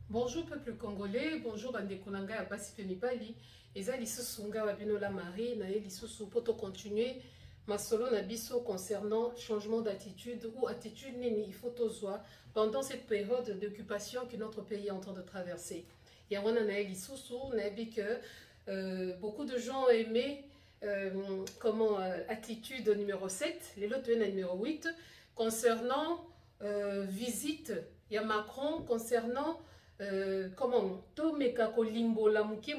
Bonjour peuple congolais, bonjour bande konanga ya basi pe mibali. Eza lisusu nga wabino la Marie na ye lisusu poto continuer masolo na biso concernant changement d'attitude ou attitude nini il faut tozwa pendant cette période d'occupation que notre pays est en train de traverser. Yanwana na ye lisusu na yebi que beaucoup de gens ont aimé attitude numéro 7, les lots numéro 8 concernant visite ya Macron concernant to mekako limbo la muke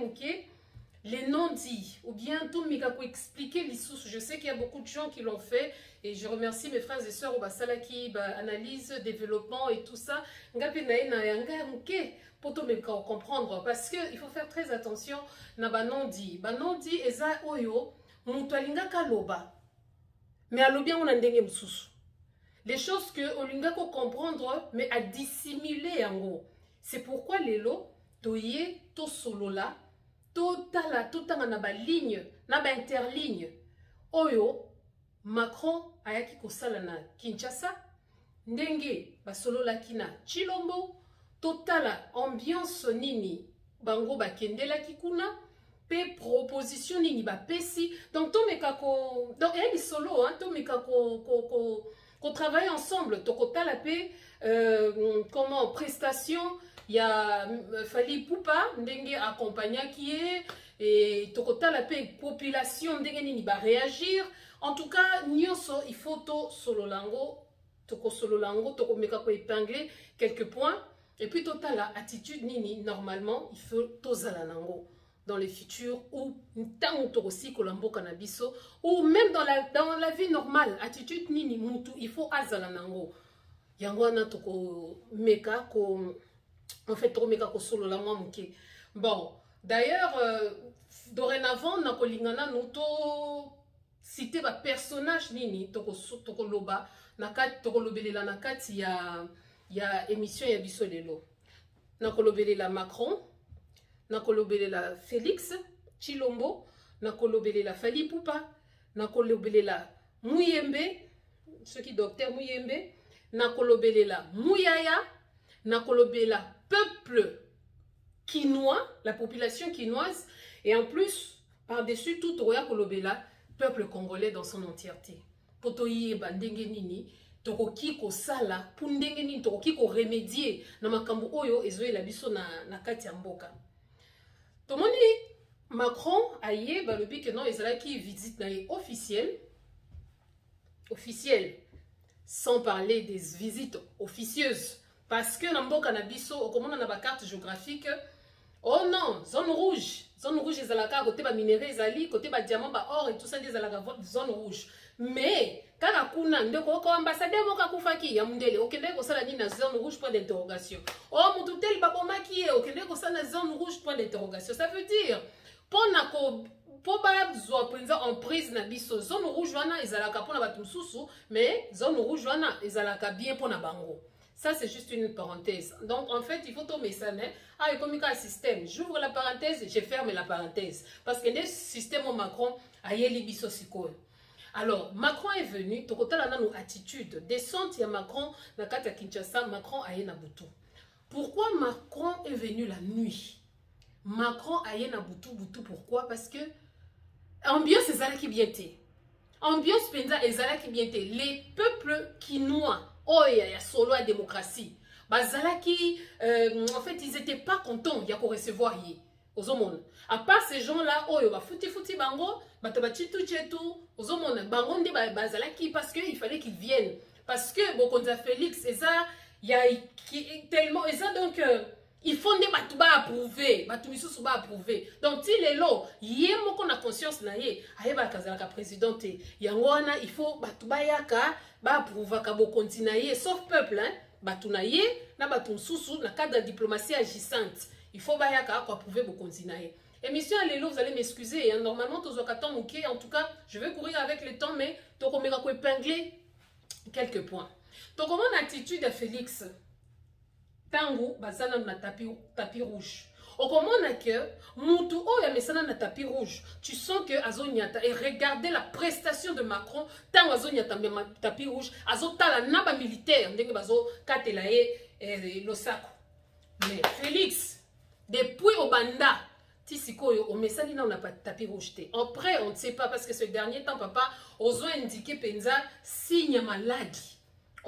les non-dits ou bien tout mekako expliquer les sources. Je sais qu'il y a beaucoup de gens qui l'ont fait et je remercie mes frères et sœurs au basalaki analyse développement et tout ça ngapi na na yanga muke pour to mekako comprendre parce que il faut faire très attention na ba non-dits eza oyo mutu alingaka loba mais alobi on ndenge mususu les choses que olingako comprendre mais à dissimuler yango. C'est pourquoi les lots, toye, to solola, to tala, to tanga na ba ligne, na ba interligne. Oyo, Macron ayaki kosala na Kinshasa, ndenge ba solola kina Chilombo, to tala ambiance nini, bango ba kendela kikuna, pe proposition nini ba pesi. Donc to mekako, donc il y a des solos, hein, to mekako qu'on travaille ensemble, to kotala pe prestation. Il y a Fali Poupa, ndenge accompagna qui est, et tokota la paix, population, ndenge nini va réagir. En tout cas, nyoso, il faut to solo lango, toko meka ko épingler quelques points. Et puis tota la attitude nini, normalement, il faut to zalanango dans les futurs, ou ntango toko si kolambo kanabiso, ou même dans la vie normale, attitude nini, mutu, il faut azalanango. Yangwana toko meka ko. En fait, bon, d'ailleurs, dorénavant, na kolingana nuto citer ba personnage nini toko loba na kat toko lobelela na kat ya émission ya biso lelo. Na kolobelela Macron, na kolobelela Félix Chilombo, na kolobelela Fali Poupa, na kolobelela Muyembe, ceux qui docteur Muyembe, na kolobelela Muyaya, na kolobela peuple quinois, la population quinoise, et en plus, par-dessus tout, Toya kolobela, peuple congolais dans son entièreté. Potoye bandenge nini, tokoki ko sala, pundenge nini, tokoki ko remédier, na makambu oyo, ezoe la biso na kati ya mboka. Tomoni, Macron, aye, balobi que non, ezala ki visite na officielle, sans parler des visites officieuses. Parce que dans Canabiso, au commande on a une carte géographique. Oh non, zone rouge est à la carte, côté minerai, zali, côté diamant, or et tout ça, c'est à la zone rouge. Mais, quand on a un ambassadeur, on a un yamundele, ok, on a une zone rouge, point d'interrogation. Oh, mon toutel, pas maquillé, ok, on a une zone rouge, point d'interrogation. Ça veut dire, pour en prise na biso zone rouge, wana, ezalaka pour na batumsusu, mais zone rouge, wana, ezalaka bien pour na bango. Ça, c'est juste une parenthèse. Donc, en fait, il faut tomber ça. Ah, il y a un système. J'ouvre la parenthèse, je ferme la parenthèse. Parce que le système au Macron a libiso siko. Alors, Macron est venu, tokota la nanu attitude. Descente, il y a Macron, na kata Kinshasa, Macron a na butu. Pourquoi Macron est venu la nuit? Macron a na butu, pourquoi? Parce que ambiance est qui bien té. Ambiance penza est qui bien té. Les peuples quinois, oh, il y a solo à démocratie. Bazalaki, en fait, ils n'étaient pas contents de recevoir aux hommes. À part ces gens-là, oh, il y a fouti bango, batabachitu chetu, aux hommes, bango de bazalaki parce qu'il fallait qu'ils viennent. Parce que, bon, quand Félix, et ça, il y a tellement, et ça, donc, il faut des batouba approuver, batoumisou souba approuver. Donc, si les lots, yé moko na conscience na yé, aye ba kazalaka présidente, yangwana, il faut batouba yaka, ba approuva ka bo continuer, sauf peuple, hein, batuna yé, na batumsusu, na cadre de diplomatie agissante. Il faut ba yaka ko approuver bo continuer. Émission à l'élo, vous allez m'excuser, hein, normalement, tous okatan mouké, en tout cas, je vais courir avec le temps, mais toko meka ko épingler quelques points. Donc, comment attitude à Félix? Tango, bazana na tapis rouge. Au comment on a que, Moutou, oh, ya mesana na tapis rouge. Tu sens que Azonyata, et regardez la prestation de Macron, tant Azonyata tapis rouge, Azota la naba militaire, ndenge bazo katelaye losako. Mais Félix, depuis Obanda, Tissikoyo, on met ça, on n'a pas tapé rejeté. Après, on ne sait pas, parce que ce dernier temps, papa, oso indiqué Penza, signe maladie.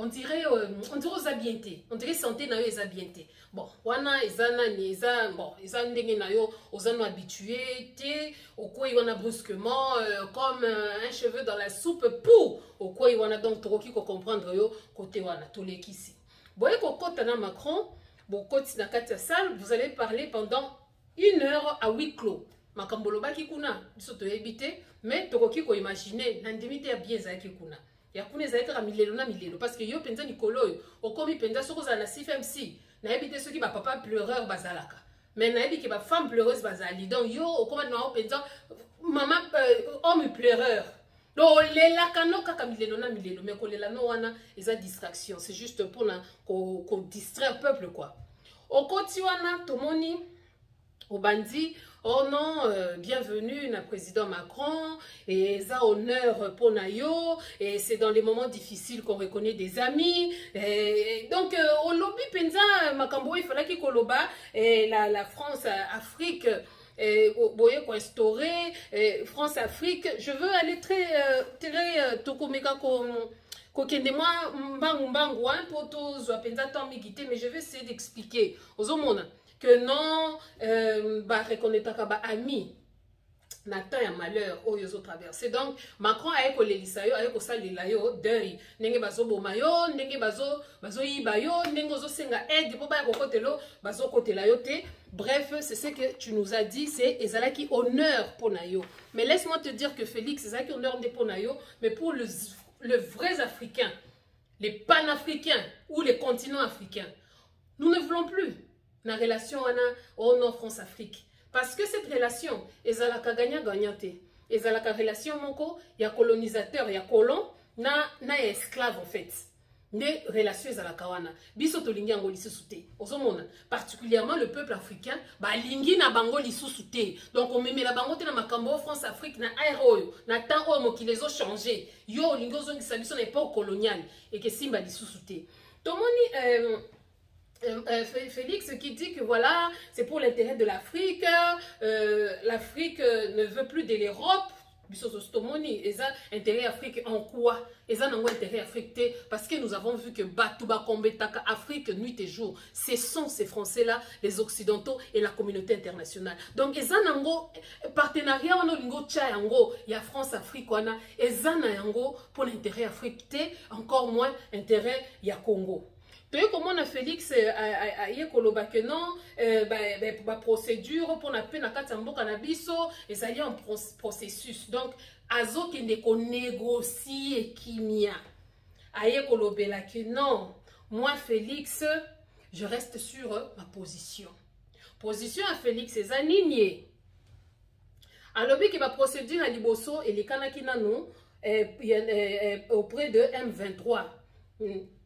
On dirait aux habientés. On dirait santé na yo les habientés. Bon, wana ezana ni eza bon, ezana ndenge na yo ozano habitué, té au quoi on a brusquement comme un cheveu dans la soupe pour au quoi on a donc trop qui comprendre yo côté wana tolekisi. Boye ko kota na Macron, bon koti na kati ya salle, vous allez parler pendant 1 heure à huis clos. Makambolo baki kuna biso to ebité, mais tokoki ko imaginer na ndimité ya bien za kuna. Ya kuna ezalaka milelo na milelo parce que yo penza nikolo yo okomi penza soko za na CFMC na ebite soki ba papa pleureur bazalaka mais na ebiki ba femme pleureuse bazali donc yo okoma na penza maman homme pleureur donc lela kano kaka milelo na milelo mais kolela no wana eza distraction c'est juste pour na ko distraire peuple quoi okoti wana tomoni obandi. Oh non, bienvenue na président Macron, et ça honneur pour Nayo, et c'est dans les moments difficiles qu'on reconnaît des amis. Et donc, au lobby Penza, Makambo, il fallait qu'il koloba, et la France-Afrique, boye ko instauré, France-Afrique, je veux aller très tokomeka ko kende moi mbangu pour tous Penza tant migité, mais je vais essayer d'expliquer aux hommes que non, reconnaître kaba ami n'atteint un malheur au yozo traversé. Donc Macron a école l'Elisayo, a école ça l'Elayo deuil. Nenge bazo bomayo, nenge bazo ibayo, nenge bazo senga aide pour ba côté lo, bazo côté la yote. Bref, c'est ce que tu nous as dit, c'est ezalaki honneur pour Nayo. Mais laisse-moi te dire que Félix, ezalaki honneur pour Nayo, mais pour le vrai Africain, les panafricains ou les continents africains, nous ne voulons plus la relation au nord France-Afrique. Parce que cette relation, ezalaka gagnant-gagnante. Ezalaka relation moko, il y a colonisateur, il y a colon, na esclave en fait. Des relations ezalaka wana. Biso to lingi ango lisusu te. Ozomona, particulièrement le peuple africain, ba lingi na bango lisusu te. Donc on meme la bango te na makambo France-Afrique na aéro, na temps homo qui les ont changé. Yo lingi ozongisa biso na époque coloniale et que simba lisusu te. Tomoni Félix qui dit que voilà, c'est pour l'intérêt de l'Afrique, l'Afrique ne veut plus de l'Europe, ils ont intérêt Afrique en quoi? Ils ont intérêt Afrique parce que nous avons vu que Batouba Kombetaka Afrique nuit et jour, ce sont ces Français-là, les Occidentaux et la communauté internationale. Donc ils ont un partenariat, il y a France-Afrique, ils ont pour l'intérêt Afrique, encore moins intérêt, il y a Congo. Comment on a Félix que non, procédure pour la peine à Katambo Canabiso, et ça y est un processus. Donc, azo qui ne négocie kimia. Aye kolobela que non, moi Félix, je reste sur ma position. Position à Félix, c'est aligné. Alors, qui va procédure à Liboso et les Kanakinano auprès de M23.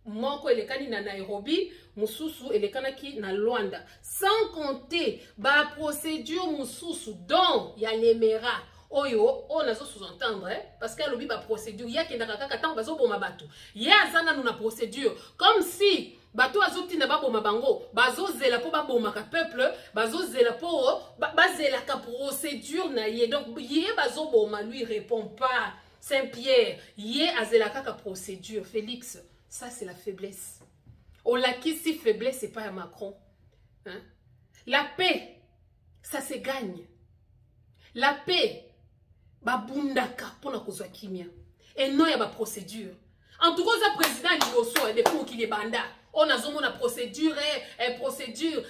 Moko elekani na Nairobi, mususu elekanaki na Luanda. Sans compter ba procédure mususu dont ya lemera. Oyo, on a sous-entendre, parce qu'à l'obi ba procédure, ya kendaka kaka tango bazo boma bato. Ya zana nous na procédure, comme si bato azoti na ba boma bango, bazo zela po ba boma ka peuple, bazo zela po bazela ka procédure na ye. Donc ye bazo boma lui répond pas. Saint-Pierre, ye azela ka procédure. Félix, ça, c'est la faiblesse. On l'a qui si faiblesse, c'est pas à Macron. Hein? La paix, ça se gagne. La paix, babundaka pour na kozwa kimia. Et non, il y a ma procédure. En tout cas, le président Liboso est pour qu'il est banda. On a zomo na procédure, procédure.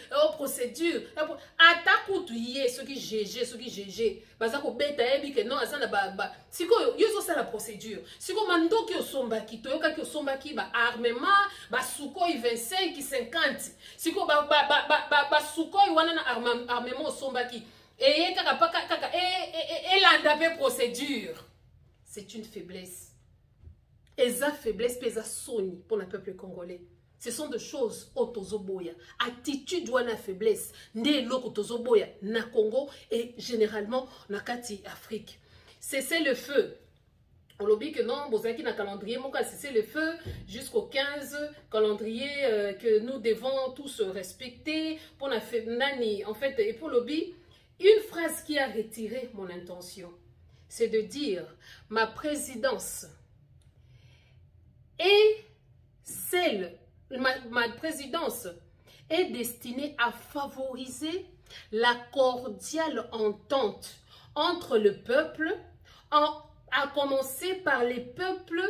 Attaque tout yé, ceux qui GG. Parce que bêta ebi que non, ça na ba. Si ko yo ça la procédure. Si ko mando ki osombaki, toyoka ki osombaki ba armement, ba Sukhoi 25 50. Si ko ba Sukhoi wana na armement osombaki. Et kaka landa procédure. C'est une faiblesse. Et ça faiblesse pesa soni pour le peuple congolais. Ce sont des choses otozoboya. Attitude ou la faiblesse. Né loko tozoboya na Congo et généralement na kati Afrique. Cessez le feu. On lobby que non, Bozaki na calendrier, mon cas c'est le feu jusqu'au 15, calendrier que nous devons tous respecter. Pour la nani, en fait, et pour lobby, une phrase qui a retiré mon intention, c'est de dire ma présidence est celle, ma présidence est destinée à favoriser la cordiale entente entre le peuple, à commencer par les peuples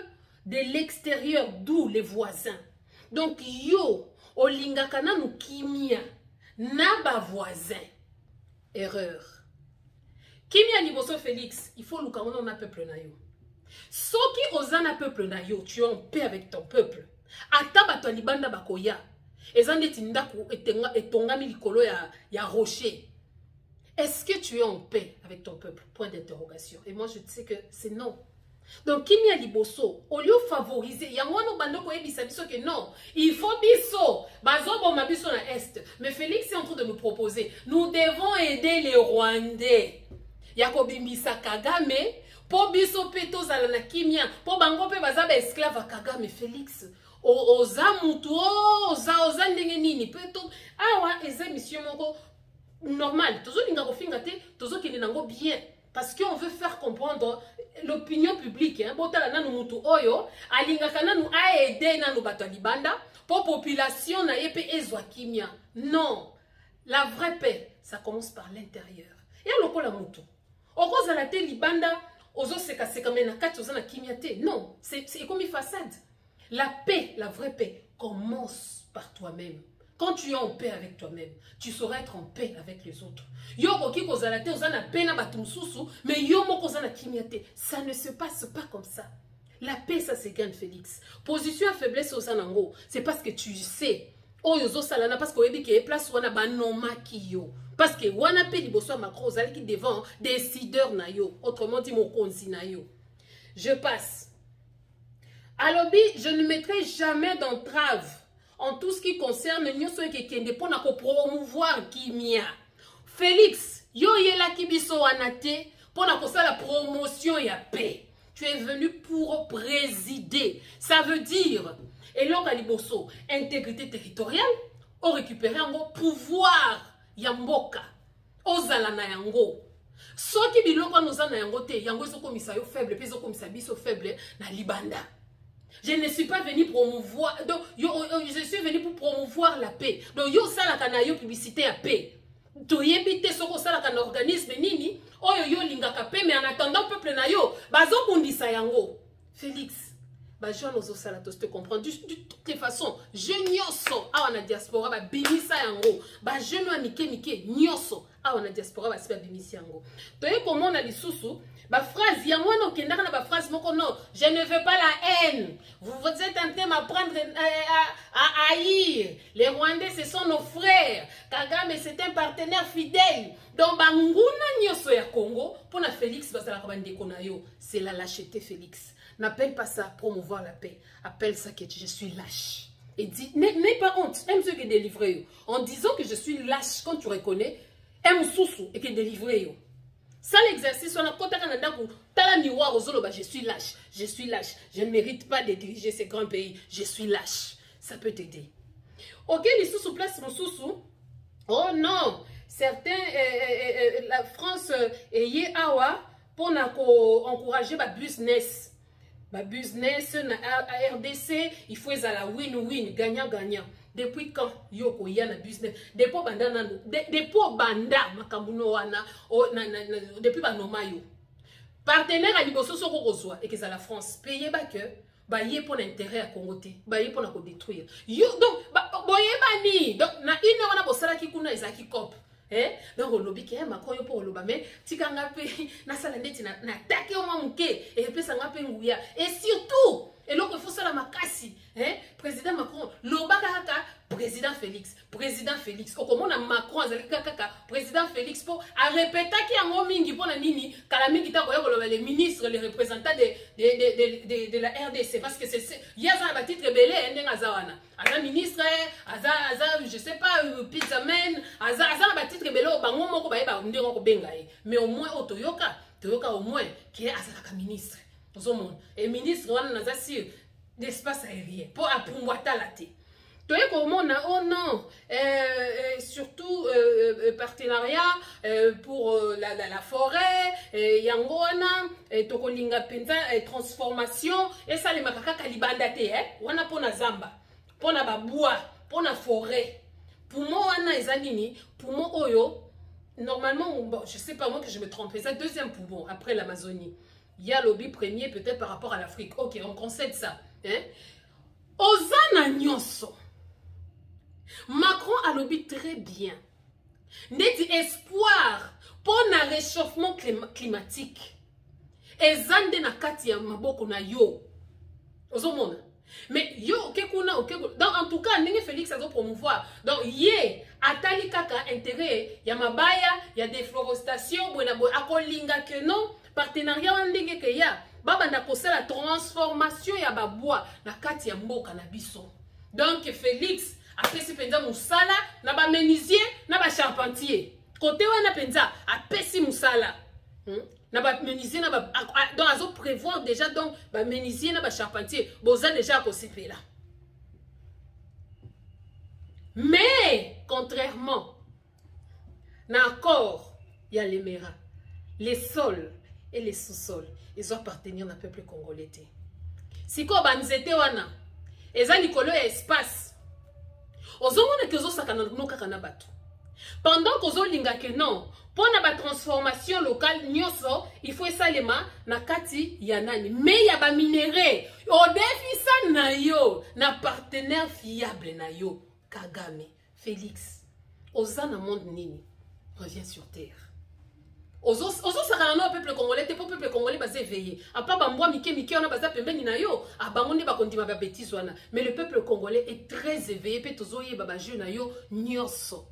de l'extérieur, d'où les voisins. Donc, yo, olingakana nou kimia, naba voisin. Erreur. Kimia Niboso Félix, il faut l'oukamono na peuple na yo. Soki ozana peuple na yo, tu es en paix avec ton peuple. Ata bato libanda bakoya. Ezande tindaku etongami likolo ya rocher. Est-ce que tu es en paix avec ton peuple? Point d'interrogation. Et moi, je sais que c'est non. Donc, Kimia Liboso, au lieu de favoriser, il y a un bando qui dit que non, il faut biso, bazobo ma biso na est. Mais Félix est en train de nous proposer, nous devons aider les Rwandais. Yakobi Mbisa Kagame, pour biso peto zalana Kimia, pour bango pe bazabe esclave à Kagame. Félix, oza mutu, oza ndenge nini, peto, awa, eze monsieur moko, normal, toujours linga ko finga te, toujours qui nango bien, parce qu'on veut faire comprendre l'opinion publique. Hein, botala nanu mutu oyo, alinga kana nu aide nanu bato libanda, pour population na yepe ezwa kimia. Non, la vraie paix, ça commence par l'intérieur. Et à lokola mutu, oko zala te libanda, ozo seka seka mena kati oza na kimia te. Non, c'est comme une façade. La paix, la vraie paix, commence par toi-même. Quand tu es en paix avec toi-même, tu sauras être en paix avec les autres. Yo koki kozalate ozana pena batumsusu, mais yo moko ozana kimiate. Ça ne se passe pas comme ça. La paix, ça se gagne, Félix. Position à faiblesse ozanango, c'est parce que tu sais. Oh yozo salana parce que oyebi ke place wana banoma kiyo. Parce que wana pe liboso Macron ozali ki devant décideur na yo. Autrement dit mokonzi na yo. Je passe. À lobby, je ne mettrai jamais d'entrave en tout ce qui concerne nyoso ekekende pour na ko promouvoir kimia. Félix, yo yela kibiso wanate pour na ko la promotion ya paix. Tu es venu pour présider. Ça veut dire, et l'on liboso, intégrité territoriale, on récupérer un pouvoir yamboka, ozala na yango. Soki biloko noza na yango te, yango so komisa yo faible, puis so komisa biso faible na libanda. Je ne suis pas venu promouvoir, donc je suis venu pour promouvoir la paix. Donc yo sala kana yo publicité à paix. To yebite soko sala kana organisme nini, oyo yo lingaka paix, mais en attendant peuple na yo, bazo kundisa yango. Félix, bah je n'ose sala to te comprendre. De toutes les façons, je nyoso a na diaspora ba bimisa yango. Bah je no mike nyoso a na diaspora ba siba bimisa yango. To ye comment na lisusu. Ma phrase, il y a moi qui n'a pas phrase, non, je ne veux pas la haine. Vous êtes en train d'apprendre à haïr. Les Rwandais, ce sont nos frères. Kagame, c'est un partenaire fidèle. Donc, Banguna Nyoso ya Congo, pour na Félix, c'est la lâcheté, Félix. N'appelle pas ça promouvoir la paix. Appelle ça que je suis lâche. Et dis, n'aie pas honte. Aime ceux qui délivrent. En disant que je suis lâche, quand tu reconnais, aime Soussou et qui délivrent. Ça l'exercice, on a compté je suis lâche, je ne mérite pas de diriger ces grands pays, je suis lâche. Ça peut t'aider. Ok, les sous place mon sous. Oh non, certains, la France est awa pour encourager ma business. Ma business, à RDC, il faut la win-win, gagnant-gagnant. Depuis quand yoko yana business depuis banda nando depuis banda makamuno wana depuis banoma yo partenaire à liboso soko kozwa et que ça la France payer ba que ba yé pour l'intérêt à Congo te ba yé pour na ko détruire yo donc boye bani donc na une wana bosala ki kuna ezaki cop donc lobby ke Macron yo pour loba mais tikanga pe na sala ndeti na attaquer au mamuke et puis ça nga pe nguya et surtout et donc il faut ça la makasi président Macron lobaka président Félix au comment na Macron azali kaka président Félix pour à répéter qui en mingi pour na nini kala mingi ta koya koloba les ministres les représentants de la RDC parce que c'est yaza ba titre belé ndenga zawana aza ministre aza je sais pas pizzaman aza ba titre belé bango moko ba yeba ndenga ko benga mais au moins otoyoka au moins qui est azaka ministre Et ministre, on a sur l'espace aérien pour apprendre la thé. Tu sais comment on a, oh non, surtout partenariat pour la forêt, yangoana, tokolinga penza, transformation, et ça les makaka kalibandate, on a pour na zamba, pour na babois, pour na forêt. Pour moi, on a ezanini, pour moi, oyo, normalement, bon, je sais pas moi que je me trompe, c'est ça deuxième poumon après l'Amazonie. Il y a lobby premier peut-être par rapport à l'Afrique. Ok, on concède ça. Hein? Ozana nyonso. Macron a lobby très bien. Neti espoir pour un réchauffement climatique. Ezande na kati ya maboko na yo. Ozomona. Mais yo, okekuna. Donc en tout cas, Ndenge Félix a promouvoir. Donc yé, atali kaka intérêt, ya mabaya, ya déforestation, buena bo akolinga que non, partenariat wandenge ke ya, baba na la transformation ya babois na kati ya mboka na biso. Donc Félix a fait ce penza musala na ba menuisier na ba charpentier. Côté wana penza a pesi musala. Na ba menuisier na ba donc azo prévoir déjà donc ba menuisier na ba charpentier boza déjà ko sepela. Mais contrairement na encore il y a les mers, les sols et les sous-sols, ils doivent appartenir au peuple congolais. Si ko banzete wana eza likolo ya espace ozomona ke ozosakana no kaka na bato. Pendant qu'ozo linga que non, pour la transformation locale, nyoso, il faut salema na kati yanani. Mais ya ba minéré, au défi ça na yo, na partenaire fiable na yo, Kagame, Félix. Ozana monde nini, revient sur terre. Ozo sakana no peuple congolais, te peuple congolais base éveillé. A pas bamboa mike on a basa pembeni na yo, a bangonde ba kondima ba bêtise wana. Mais le peuple congolais est très éveillé, pe tozoye baba jeune na yo nyoso.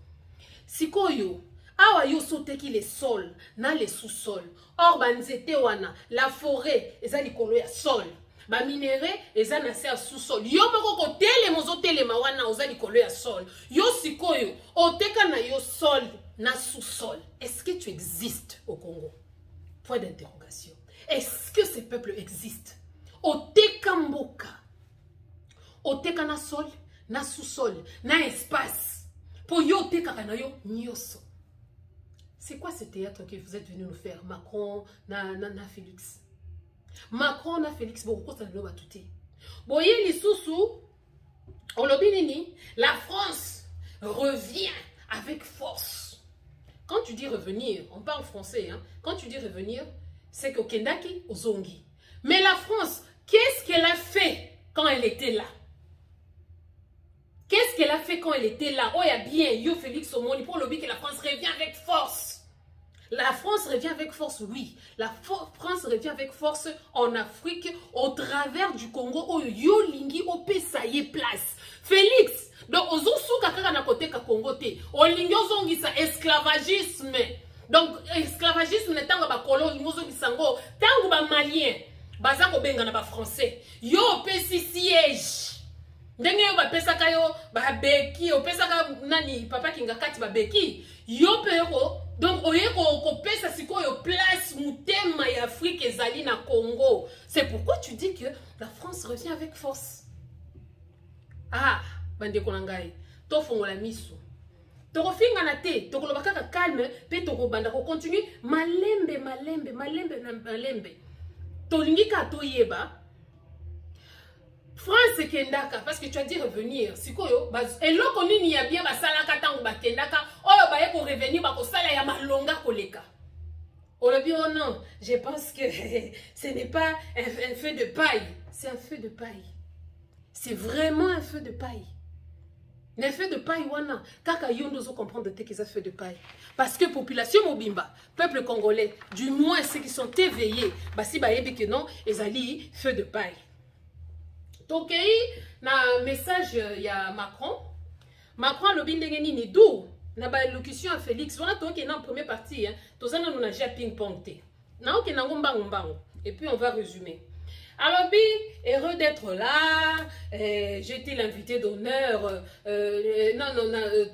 Sikoyo, awa yo soteki les sols, na les sous-sols. Or banzete wana, la forêt, eza likolo ya sol. Ba minéré, eza na se sous-sol. Yo moko ko tele mozo tele mawana oza likolo ya sol. Yo sikoyo, oteka na yo sol, na sous-sol. Est-ce que tu existes au Congo? Point d'interrogation. Est-ce que ces peuples existent? Oteka mboka. Oteka na sol, na sous-sol, na espace. C'est quoi ce théâtre que vous êtes venu nous faire? Macron, na Félix. Macron, na Félix, beaucoup ça ne va tout. Boye li sousou, on l'obinini, la France revient avec force. Quand tu dis revenir, on parle français, hein? Quand tu dis revenir, c'est que Kendaki Ozongi. Mais la France, qu'est-ce qu'elle a fait quand elle était là? Qu'est-ce qu'elle a fait quand elle était là? Oh, il y a bien, yo Félix Omoni, pour le but que la France revient avec force. La France revient avec force, oui. La France revient avec force en Afrique, au travers du Congo, oh, yo lingi, au pesaye place. Félix, donc, ozosu kakaka na kote ka Congo te. O lingi ozongi sa esclavagisme. Donc, esclavagisme ne tango ba kolo, ozongi sango, tango ba malien, bazako benga na ba français. Yo pesi siège. Ndenge yo bapesaka yo babeki opesaka nani papa kinga kati babeki yo pero donc oye ko pesa sikoyo place mutema ya Afrique ezali na Congo. C'est pourquoi tu dis que la France revient avec force. Ah bande konangai to fongola miso to kofinga na te to koloba kaka calme pe to kobanda ko continue malembe to lingika to yeba France kendaka parce que tu as dit revenir sikoyo et loko nini ya bien basalaka tango bakendaka oyo baye ko revenir bako sala ya malonga koleka olobi oh non je pense que ce n'est pas un feu de paille, c'est un feu de paille, c'est vraiment un feu de paille. Un feu de paille wana kaka yondo zo comprendre te que ça feu de paille parce que population mobimba peuple congolais du moins ceux qui sont éveillés basi bayebi que non ezali feu de paille. Ok, na message ya Macron. Macron le bindenge nini d'où na ba élocution à Félix. On a toi qui est en première partie hein. Tous on a déjà ping pong té. Na ok na ngombango et puis on va résumer. Alors bi heureux d'être là. J'ai été l'invité d'honneur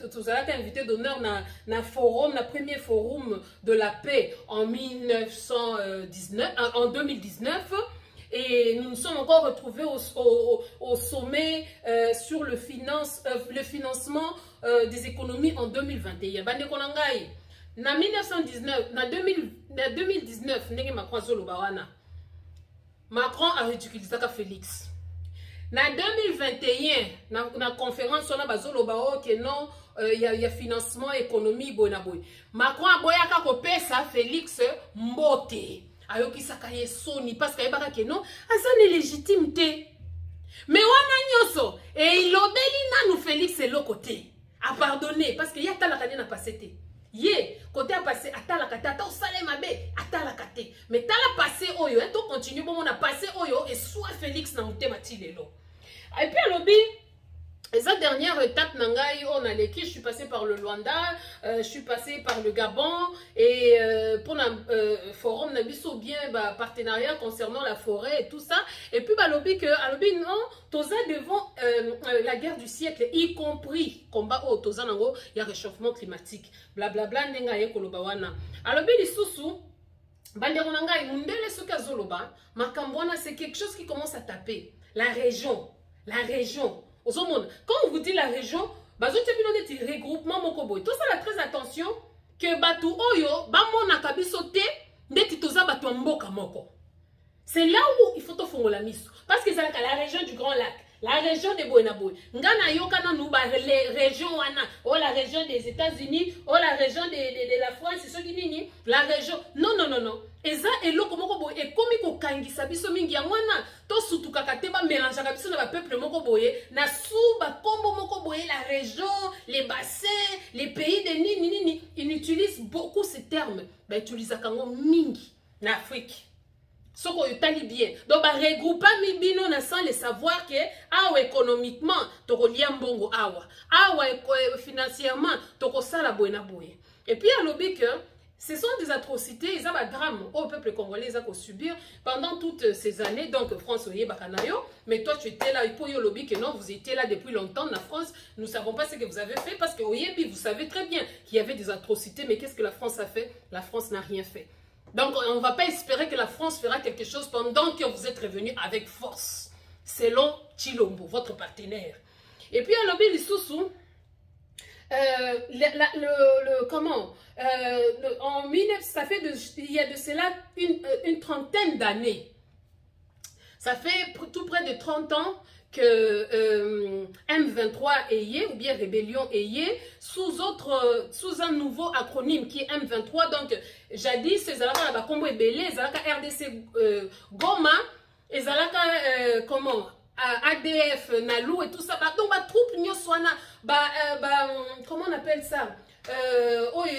tous a été invité d'honneur na forum, na premier forum de la paix en 2019. et nous nous sommes encore retrouvés au sommet sur le financement des économies en 2021. Bande konangai. Na 1919, na 2019, ndenge Macron azoloba wana. Macron a ridiculisé Félix. Na 2021, na conférence on a bazoloba que non, y a financement économie boy. Macron a boyaka kopesa Félix mbote. Ayoki sakaye soni parce que yebaka que non, asa légitimité. Mais wana nyoso et il obéli nanu Félix et l'autre côté. A pardonner parce que y a talaka na passé. Yé, côté a passé, atala kate, ata osale mabe, atala kate. Mais tala passé oyo, hein, to continue, bon, on a passé oyo, et soit Félix na mouté matilelo. Et puis à l'obi, et sa dernière étape, nangai, on a l'équipe, je suis passé par le Luanda, je suis passé par le Gabon, et pour le forum, nabiso bien, bah, partenariat concernant la forêt et tout ça. Et puis, bah, l'obi, non, toza devant la guerre du siècle, y compris combat au toza nango, il y a réchauffement climatique, blablabla, nenga ye koloba wana. Alors, l'obi, sous bandero nangai, mundele soka zoloba, makambwana, c'est quelque chose qui commence à taper. La région. Quand on vous dit la région, regroupement mokoboy. Tout ça, très attention que batu oyo, bamona kabisote, ndeti toza batu mboka moko. C'est là où il faut te faire la mise. Parce que c'est la région du Grand Lac, la région de Boenaboy. Ngana yokana nuba les régions wana, oh la région des États-Unis, oh la région de la France, c'est ce qui nini, la région. Non. Et ça et l'eau comme et comme ko kangi sabiso mingi yangwana, to sutu kakateba mélange kabiso na ba peuple moko boye, na suba kombo moko boye la région, les bassins, les pays de nini, ils utilisent beaucoup ces termes. Ba utilisent kango mingi en Afrique. Ce qu'on tali bien. Donc, bah, regrouper mibino sans le savoir que, awa économiquement, toko liambongo awa financièrement, toko sala boena boye. Et puis, à l'obé que, ce sont des atrocités, ils ont un drame au peuple congolais, ils ont subir pendant toutes ces années. Donc, France, oye bakanayo, mais toi, tu étais là, et pour lobby que non, vous étiez là depuis longtemps, la France, nous ne savons pas ce que vous avez fait, parce que, oyebi, vous savez très bien qu'il y avait des atrocités, mais qu'est-ce que la France a fait? La France n'a rien fait. Donc, on ne va pas espérer que la France fera quelque chose pendant que vous êtes revenu avec force, selon Chilombo, votre partenaire. Et puis, à l'obé, les sous-sous, en 19, ça fait il y a de cela une trentaine d'années. Ça fait tout près de 30 ans que M23 est ou bien Rébellion est sous un nouveau acronyme qui est M23. Donc, jadis, c'est la Combo Ebele, c'est RDC Goma, et c'est comment ADF, Nalou et tout ça. Donc, ma troupe nyoswana, comment on appelle ça?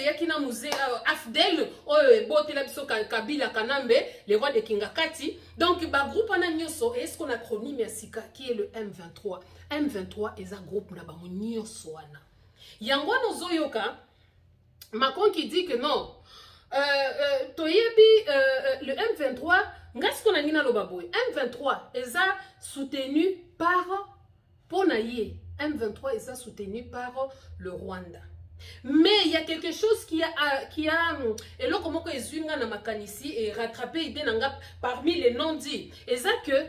Yakina Musée Afdel, Botela Biso Kabila Kanambe, les rois de Kingakati. Donc, groupe Ananyoso, est-ce qu'on acronyme Yasika qui est le M23? M23 est un groupe Nabamonyoswana. Yangwa Nozoyoka, Macron qui dit que non. Toyebi, le M23, ngas qu'on a nina lobaboy. M23 est soutenu par Ponaye. M23 est soutenu par le Rwanda. Mais il y a quelque chose qui a et là comment que Ezunga na makanisi et rattraper idée nanga parmi les non-dits. Et ça que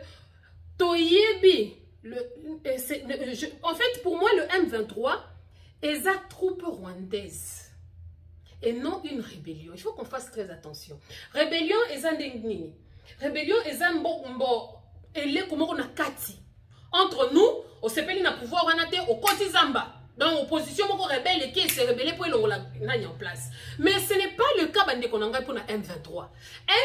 Toyebi en fait pour moi le M23 est une troupe rwandaise et non une rébellion. Il faut qu'on fasse très attention. Rébellion est un dengni. Rébellion est un mbo et les comment on a kati. Entre nous, au CPL na pouvoir on a été au Kotizamba. Dans l'opposition, on rebelle qui s'est rebellé pour la en place. Mais ce n'est pas le cas pour la M23.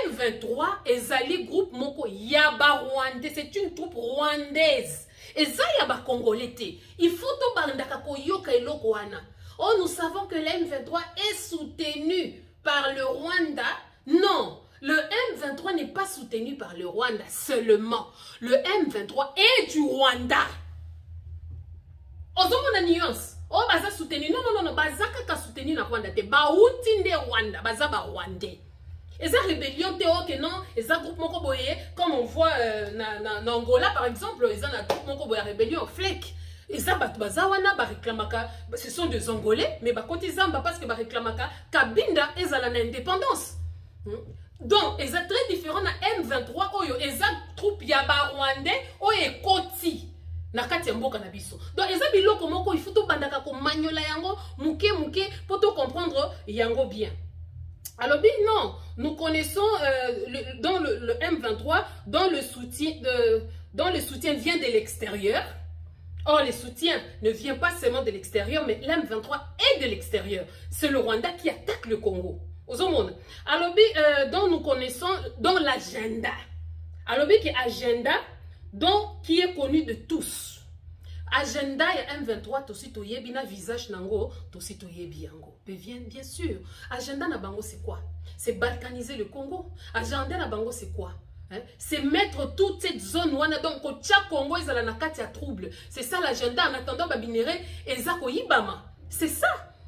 M23 est un groupe moko yaba rwandais. C'est une troupe rwandaise. Et ça yaba congolais. Il faut to bandaka ko yoka eloko wana. Oh, nous savons que le M23 est soutenu par le Rwanda. Non. Le M23 n'est pas soutenu par le Rwanda seulement. Le M23 est du Rwanda. Ozo mona nuance. Oh, baza soutenu. Non. Baza kaka soutenu na Rwanda. Te ba outinde Rwanda. Baza ba Rwandais. Et ça rébellion te ok non. Et ça groupe moko boye. Comme on voit na Angola par exemple. Et ça na groupe moko boye rébellion flek. Et ça baza wana ba réclamaka. Ce sont des Angolais. Mais ba koti zamba parce que ba réclamaka. Kabinda ezala na indépendance. Donc, ils sont très différents na M23 oyo, ils ont troupe yaba rwandais oyo koti na kati ya mboka na biso. Donc, ils ont biloko moko il faut to bandaka ko manyola yango muke pour to comprendre yango bien. Alors, bien, non, nous connaissons dans le M23, dont le soutien vient de l'extérieur. Or, le soutien ne vient pas seulement de l'extérieur, mais l'M23 est de l'extérieur. C'est le Rwanda qui attaque le Congo. Alors, dont nous connaissons, dans l'agenda. Alors, qui est agenda, qui est connu de tous. Agenda ya M23 tosi toyebi na visage nango tosi toyebi yango. Bien sûr. Agenda na bango c'est quoi? C'est balkaniser le Congo. Agenda na bango c'est quoi? Hein? C'est mettre toute cette zone wana donc au Tchad Congo ils na kati ya trouble. C'est ça l'agenda en attendant ba binere ezako yibama. C'est ça.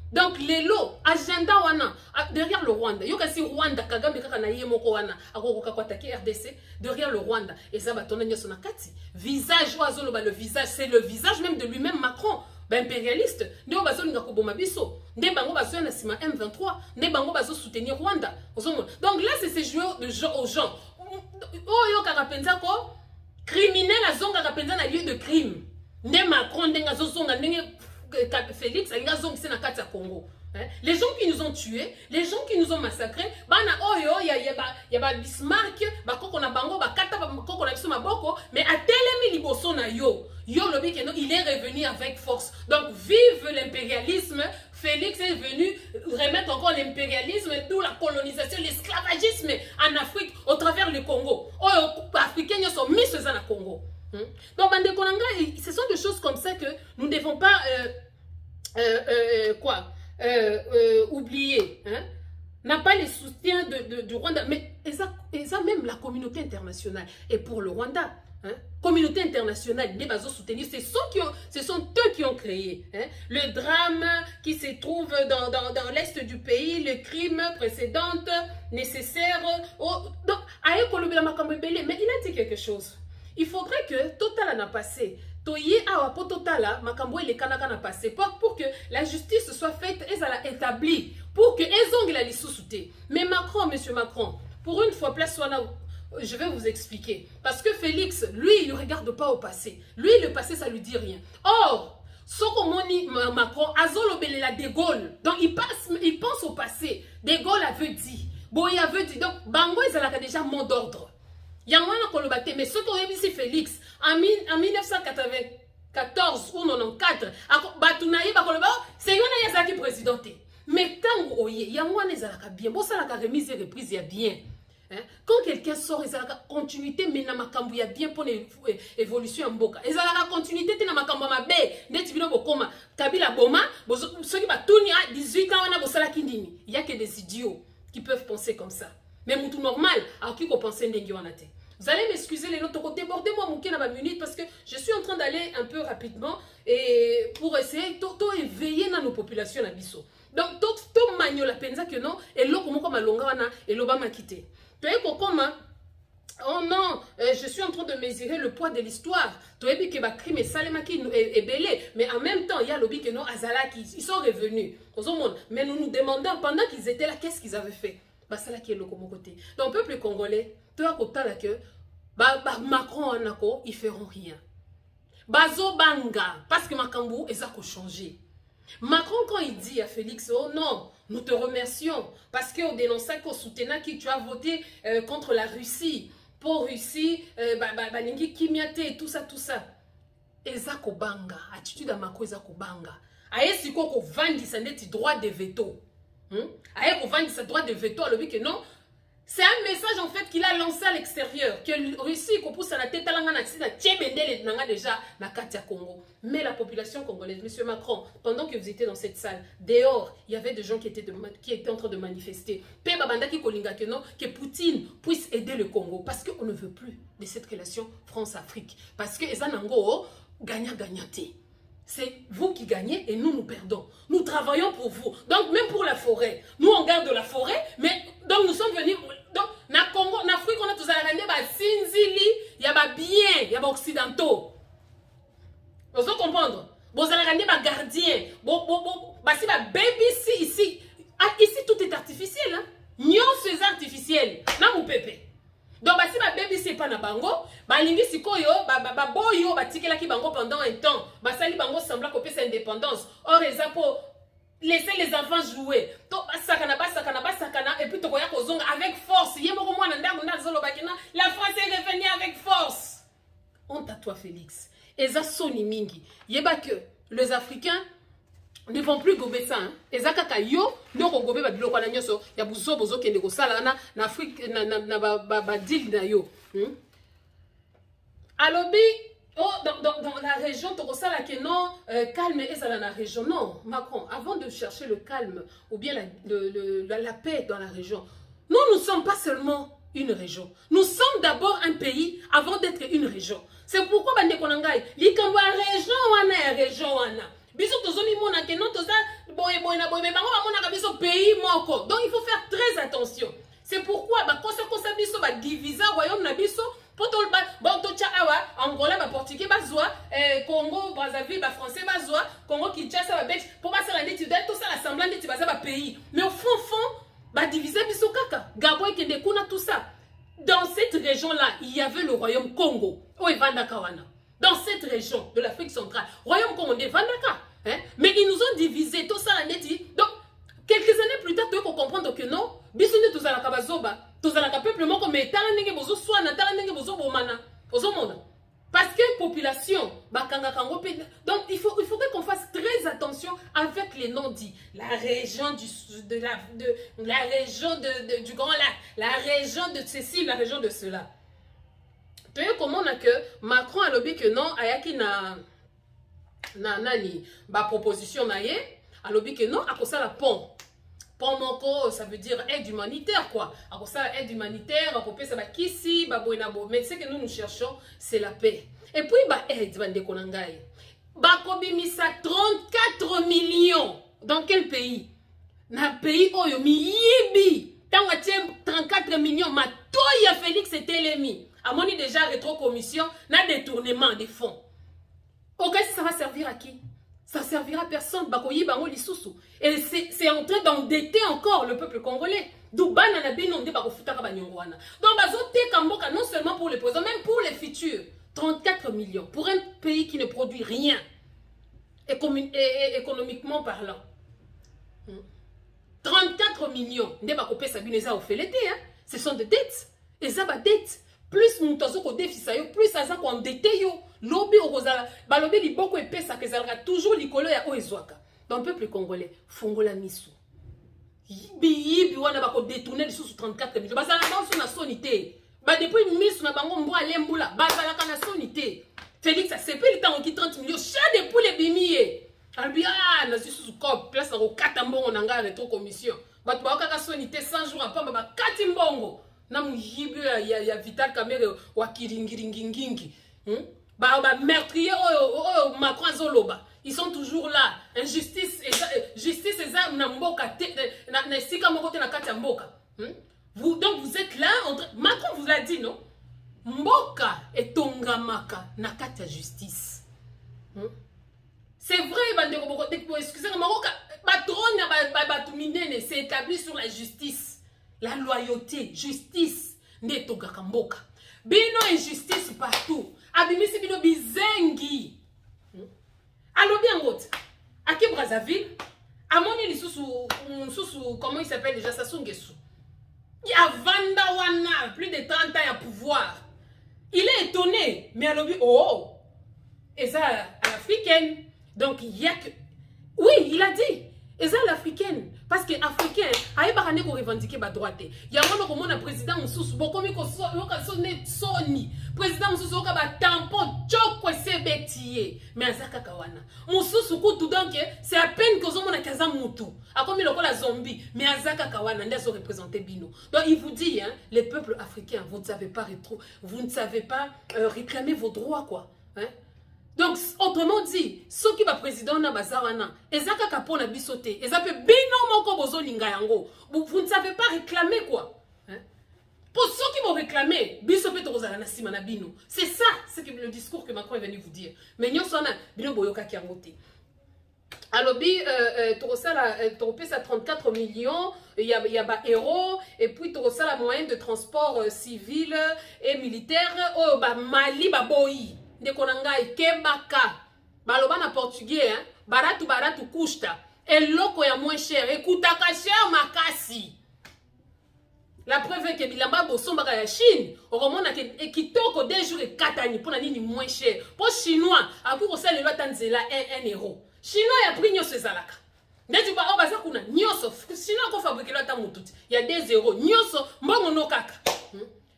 Donc lelo agenda wana derrière le Rwanda. Yo kasi Rwanda Kagame kaka na yemoko wana akokoka kwa attaquer RDC derrière le Rwanda et ça va tourner sur na kati. Visage oazolo ba le visage c'est le visage même de lui-même Macron. Ba impérialiste ndio bazoli ngako boma biso. Nde bango bazo na sima M23, nde bango bazo soutenir Rwanda. Donc là c'est jouer de jeu aux gens. Oyo kaka penza ko criminel azonga ka penza na lieu de crime. Nde Macron ndenga zo zonga ndenge Félix, Congo. Les gens qui nous ont tués, les gens qui nous ont massacrés, il y a Bismarck, mais à tel liboso na yo, il est revenu avec force. Donc vive l'impérialisme. Félix est venu remettre encore l'impérialisme, d'où la colonisation, l'esclavagisme en Afrique au travers le Congo. Les Africains sont mis sur le Congo. Donc, ce sont des choses comme ça que nous ne devons pas oublier. Hein? N'a pas les soutiens du Rwanda, mais ils ont même la communauté internationale. Et pour le Rwanda, hein? Communauté internationale, ce sont eux qui ont créé hein? Le drame qui se trouve dans l'est du pays, le crime précédent, nécessaire. Donc, mais il a dit quelque chose. Il faudrait que Total n'a passé. Toye awa po Total, makambo ele kanaka na passé pour que la justice soit faite et ça l'a établi pour que ezong la lissousouté. Mais Macron, monsieur Macron, pour une fois place soit là, je vais vous expliquer parce que Félix, lui, il ne regarde pas au passé. Lui, le passé ça lui dit rien. Or, Sokomoni Macron azolobele la De Gaulle. Donc il pense au passé. De Gaulle avait dit. Boy avait dit donc bango ezalaka déjà mot d'ordre. Yangwana kolobate, mais ce qu'on a vu c'est Félix en 1994 ou 94, Batounaï Bakoloba, c'est yon yazaki présidenté. Mais tant que oye, Yangwana ezalaka bien, bon ça la remise et reprise ya bien. Quand quelqu'un sort, ezalaka continuité, mais na makambu ya bien pour l'évolution en boka. Ezalaka continuité, te na makambu mabe, neti bilo bokoma, Kabila Boma, ceux qui batouni à 18 ans, on a bossala kindini. Il y a que des idiots qui peuvent penser comme ça. Mais tout normal, à qui qu'on pense n'engionate. Vous allez m'excuser les autres côtés, débordez-moi mon dans ma minute parce que je suis en train d'aller un peu rapidement et pour essayer de éveiller dans nos populations à Bisso. Donc tout magno la penza que non et l'eau comme ma longa et l'obama quitté. Tu es comment? Oh non, je suis en train de mesurer le poids de l'histoire. Tu es que crime et salemaki est belé, mais en même temps il y a l'obi que non azala qui ils sont revenus. Mais nous nous demandons pendant qu'ils étaient là qu'est-ce qu'ils avaient fait. Bah c'est là qui est le côté. Donc peuple congolais, tu as côté là que Macron anako ils feront rien. Bazo banga parce que Makambu ils a changé. Macron quand il dit à Félix oh non, nous te remercions parce que au dénonçant qu'au soutenant qui tu as voté contre la Russie pour Russie balingi kimiate et tout ça ezako banga attitude à Macron ezako banga. Aye siko ko vandi sa neti droit de veto. Aye ko vandi sa droit de veto à l'objet que non. C'est un message en fait qu'il a lancé à l'extérieur. Que la Russie, qu'on pousse à la tête à la déjà na Katia Congo. Mais la population congolaise, monsieur Macron, pendant que vous étiez dans cette salle, dehors, il y avait des gens qui étaient en train de manifester. Que Poutine puisse aider le Congo. Parce qu'on ne veut plus de cette relation France-Afrique. Parce que Ezanango, gagnant-gagnanté. C'est vous qui gagnez et nous perdons. Nous travaillons pour vous. Donc même pour la forêt. Nous on garde la forêt, mais donc nous sommes venus. Donc na Congo, en Afrique, on a tous arrêté Sinzili, il y a bien, il y a occidentaux. Vous allez comprendre. Vous allez arrêter gardien. Si baby ici tout est artificiel. Hein. Nyon c'est artificiel. officiel na mupepe. Donc basi ba baby c'est pas na bango, ba lingi sikoyo ba boyo ba tikelaki bango pendant un temps, ba sali bango sembla ko pesa indépendance. Or eza pour laisser les enfants jouer. To basakana et puis to koya kozonga avec force. Yemoko mwana ndago ndazolo bakina, la France est revenue avec force. Honte à toi Félix. Eza soni mingi. Yeba que les Africains ne vont plus gober ça. Eza kaka yo ndoko gober ba biloko na nyoso ya buzo bozo kende ko sala na Afrique na ba deal na yo. Alobi oh, dans la région, tu ressens là que non, calme et ça dans la région. Non, Macron, avant de chercher le calme ou bien la paix dans la région, nous ne sommes pas seulement une région. Nous sommes d'abord un pays avant d'être une région. C'est pourquoi, Bande Konangai, l'Ikamba région wana région wana. Biso tozomi mona ke non toza boye na boye mais bango ba mona ka biso pays moko. Donc il faut faire très attention. C'est pourquoi ba kosa biso ba diviser royaume na biso. Potol ba to cha awa Angola ba portugais ba zwa Congo Brazzaville ba français ba zwa Congo Kinshasa ba belge pour ba sala ndeti tout ça l'assemblée ndeti ba za ba pays. Mais au fond ba diviser biso kaka. Gabon kende kuna tout ça. Dans cette région-là, il y avait le royaume Congo. Oh, Vandaka wana. Dans cette région de l'Afrique centrale, royaume Congo de Vandaka. Hein? Mais ils nous ont divisé tout ça la neti. Donc, quelques années plus tard, tu peux comprendre que non, bisouné tout ça la kabazoba, tout ça la peuple moko mais talanenge bozo swana, talanenge bozo bomana, bozo mona. Parce que population, bakanga kango pe. Donc il faudrait qu'on fasse très attention avec les noms dits. La région du Grand Lac, la région de ceci, la région de cela. Tu vois comment on a que Macron a lobby que non, ayaki na nani ba proposition na ye, a lobby que non, à cause ça la pont. Pont moko, ça veut dire aide humanitaire quoi. À cause ça aide humanitaire, à cause ça ba kisi, ba boinabo. Mais ce que nous cherchons, c'est la paix. Et puis ba aide bande konangai. Ba kobimisa 34 millions. Dans quel pays? Na pays oyo miyibi. Tant que 34 millions, ma toya Félix et Télémi. A moni déjà rétro-commission, na détournement des fonds. Ok, ça va servir à qui? Ça servira à personne. Bakoyi bango lisusu. Et c'est en train d'endetter encore le peuple congolais. Douban na bino nde bako futaka banyongwana. Donc bazote kamboka non seulement pour les présents, même pour les futurs. 34 millions pour un pays qui ne produit rien économiquement parlant. 34 millions nde bako pesa bino eza ofelete hein. Ce sont des dettes. Eza ba dettes. Plus mutazo ko déficit yo, plus aza ko endetté yo. Lobi okozala, balobi liboko epesa kezalaka toujours likolo ya oezwaka. Dans le peuple congolais, fongola misu. Yibi wana bako détourner les sous 34 millions. Bazala banso na sonité. Ba depuis misu na bango mbo alembula, bazala kana sonité. Félix a sepé le temps qui 30 millions, cha de poules bimiye. Albi ah na sous cop, place na ko kata mbongo na nga rétro commission. Batu ba kaka sonité 100 jours après ba kati mbongo. Na muyibi ya Vital Kamerhe wa kiringiringingingi. Ba meurtrier Macron zoloba. Ils sont toujours là. Injustice justice eza na mboka na sika moko te na kati ya mboka. Donc vous êtes là Macron vous a dit non? Mboka etongamaka na kati ya justice. C'est vrai bande ko excusez-moi mboka patron ya batu minene c'est établi sur la justice. La loyauté, justice, netogaka mboka. Bino injustice partout. Abimisi bino bizengi. Alobi angote. Aki Brazzaville, amoni lisusu comment il s'appelle déjà Sassou Nguesso. Il a Vandawana, plus de 30 ans à pouvoir. Il est étonné, mais alobi oh. Et ça à l'africaine. Donc il y a que oui, il a dit. Et ça l'africaine. Parce que l'Africain, il y a des revendiquer la droite. Il y a un président Moussous, beaucoup de Sony. Président Moussous, il y a un tampon, tchoko, c'est bêtier. Mais il y a un Moussous, c'est à peine que vous avez un moutou. A comme il y a un zombie. Mais il y a un représenté Bino. Donc il vous dit, hein, les peuples africains, vous ne savez pas réclamer vos droits, quoi. Hein? Donc, autrement dit, ceux qui va président na bazawana, ezaka kapo na bisoté, ezape bino moko bozo linga yango. Vous ne savez pas réclamer quoi. Hein? Pour ceux qui vont réclamer, bisoté tozala na sima na bino. C'est ça, c'est le discours que Macron est venu vous dire. Mais nyo sona bino boyoka kiangote. alobi tokopesa 34 millions ya ba héros et puis tokosala moyen de transport civil et militaire oyo ba Mali ba boyi ndeko na ngai kebaka baloba na portugais hein baratu kushta eloko ya moins cher ekutaka cher makasi. La preuve est que bilamba bosombaka ya Chine okomona ke kitoko 2 jours et 4 années pour nini moins cher pour chinois aku kosala lelo tanzela 1 euro chinois ya prix nyonso ezalaka ndeti ba o baza kuna nyonso chinois ko fabriquer lata mututi ya 2 euros nyonso mbongo no kaka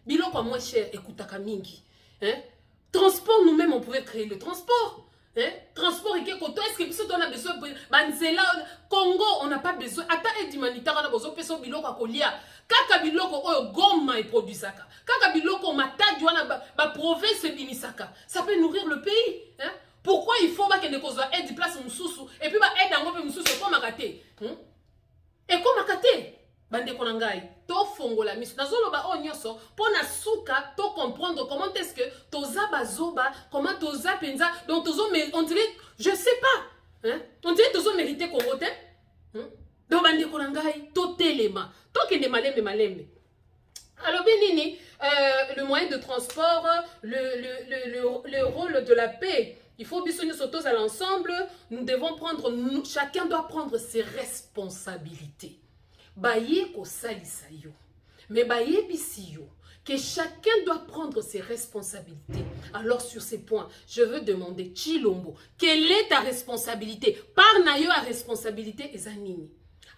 biloko moins cher ekutaka mingi hein. Transport, nous-mêmes on pouvait créer le transport hein? Transport et koto est-ce que on a besoin banzela Congo on n'a pas besoin ata aide humanitaire on a besoin peso biloko kolia kaka biloko oyo Goma et produisaka kaka biloko matadi wana ba province bimisaka ça peut nourrir le pays hein? Pourquoi il faut que ne kozwa aide place mususu et puis ba aide ngo pe mususu ko makate et ko makate bande konangai to fongola miso nazoloba o nyonso pona suka to comprendre comment est-ce que toza bazoba comment toza penza donc tozo mais on dirait je sais pas hein on dirait tozo mériter Congo te donc bande konangai to telema to kende malembe alors benini le moyen de transport le rôle de la paix. Il faut bien nous sauter à l'ensemble. Nous devons prendre, chacun doit prendre ses responsabilités. Baye ko salisa yo. Mais baye bisi yo. Que chacun doit prendre ses responsabilités. Alors sur ces points, je veux demander Chilombo, quelle est ta responsabilité? Par nayo a responsabilité ezanini.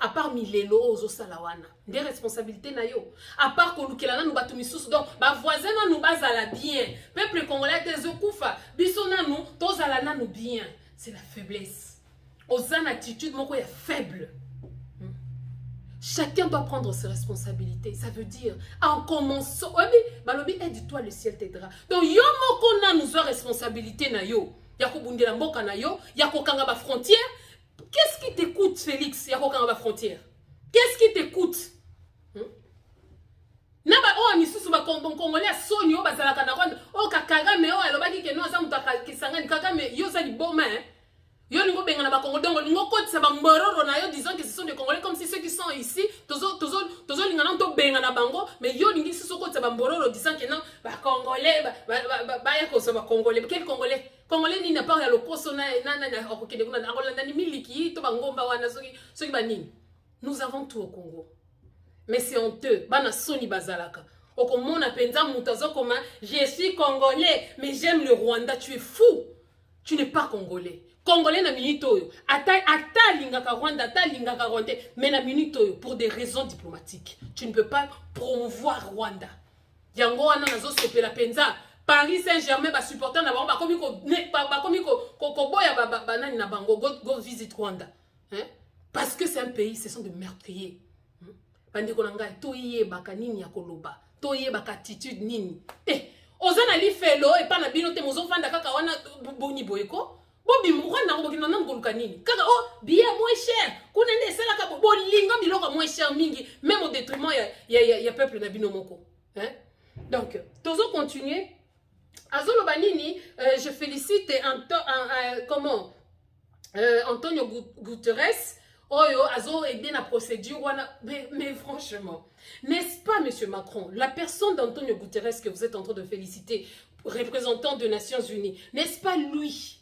À part milelo ozo salawana, des responsabilités nayo. À part kolukelana nous battu misusu donc ba voisin na nous bazala bien. Peuple congolais des okufa, bisona nous tozalana nous bien. C'est la faiblesse. Ozan attitude moko ya faible. Chacun doit prendre ses responsabilités. Ça veut dire, en commençant, balobi aide-toi, le ciel t'aidera. Donc yo moko na nous a responsabilité na yo. Yako bundela mboka na yo, yako kanga ba frontière. Qu'est-ce qui t'écoute, Félix? Yako kanga ba frontière. Qu'est-ce qui t'écoute? Naba o amisusu ba Congolais sonyo bazalaka na Rwanda. O Kagame o alobaki ke no aza mutaka kisangani Kagame yo za liboma hein. Yo ningo benga na ba Congolais donc ningo kotisa ba mbororo na yo disant que ce sont des Congolais comme si ceux qui sont ici tozo lingana to benga na bango mais yo ningi siso kotisa ba mbororo disant que non ba Congolais ba ya ko so ba Congolais quel Congolais ni na pas ya loposo na okende kuna angolanda ni miliki to ba ngomba wana soki ba nini. Nous avons tout au Congo. Mais c'est honteux. Bana soni bazalaka. Okomona penza mutazo koma je suis Congolais mais j'aime le Rwanda. Tu es fou. Tu n'es pas Congolais. Congolais na minute oyo. Ata lingaka Rwanda, ata lingaka Rwanda. Mais na minute oyo pour des raisons diplomatiques. Tu ne peux pas promouvoir Rwanda. Yango wana nazo sopela penza. Paris Saint-Germain ba supporter na bango ba komi ko boya ba nani na bango go visit Rwanda. Hein? Parce que c'est un pays, ce sont des meurtriers. Bandeko nanga toye baka nini ya koloba. Toye baka attitude nini. Ozana li felo e pa na bino te mozo fanda kaka wana boni boyeko. Bobi mwana ngo kina nan koluka nini. Kaka bien moins cher. Kuna ne sala ka bo linga biloko moins cher mingi même au détriment ya peuple na bino moko. Hein? Donc, tozo continuer. Azolo banini, je félicite Antonio Guterres. Oyo, azo aidé la procédure. Mais franchement, n'est-ce pas, Monsieur Macron, la personne d'Antonio Guterres que vous êtes en train de féliciter, représentant des Nations Unies, n'est-ce pas lui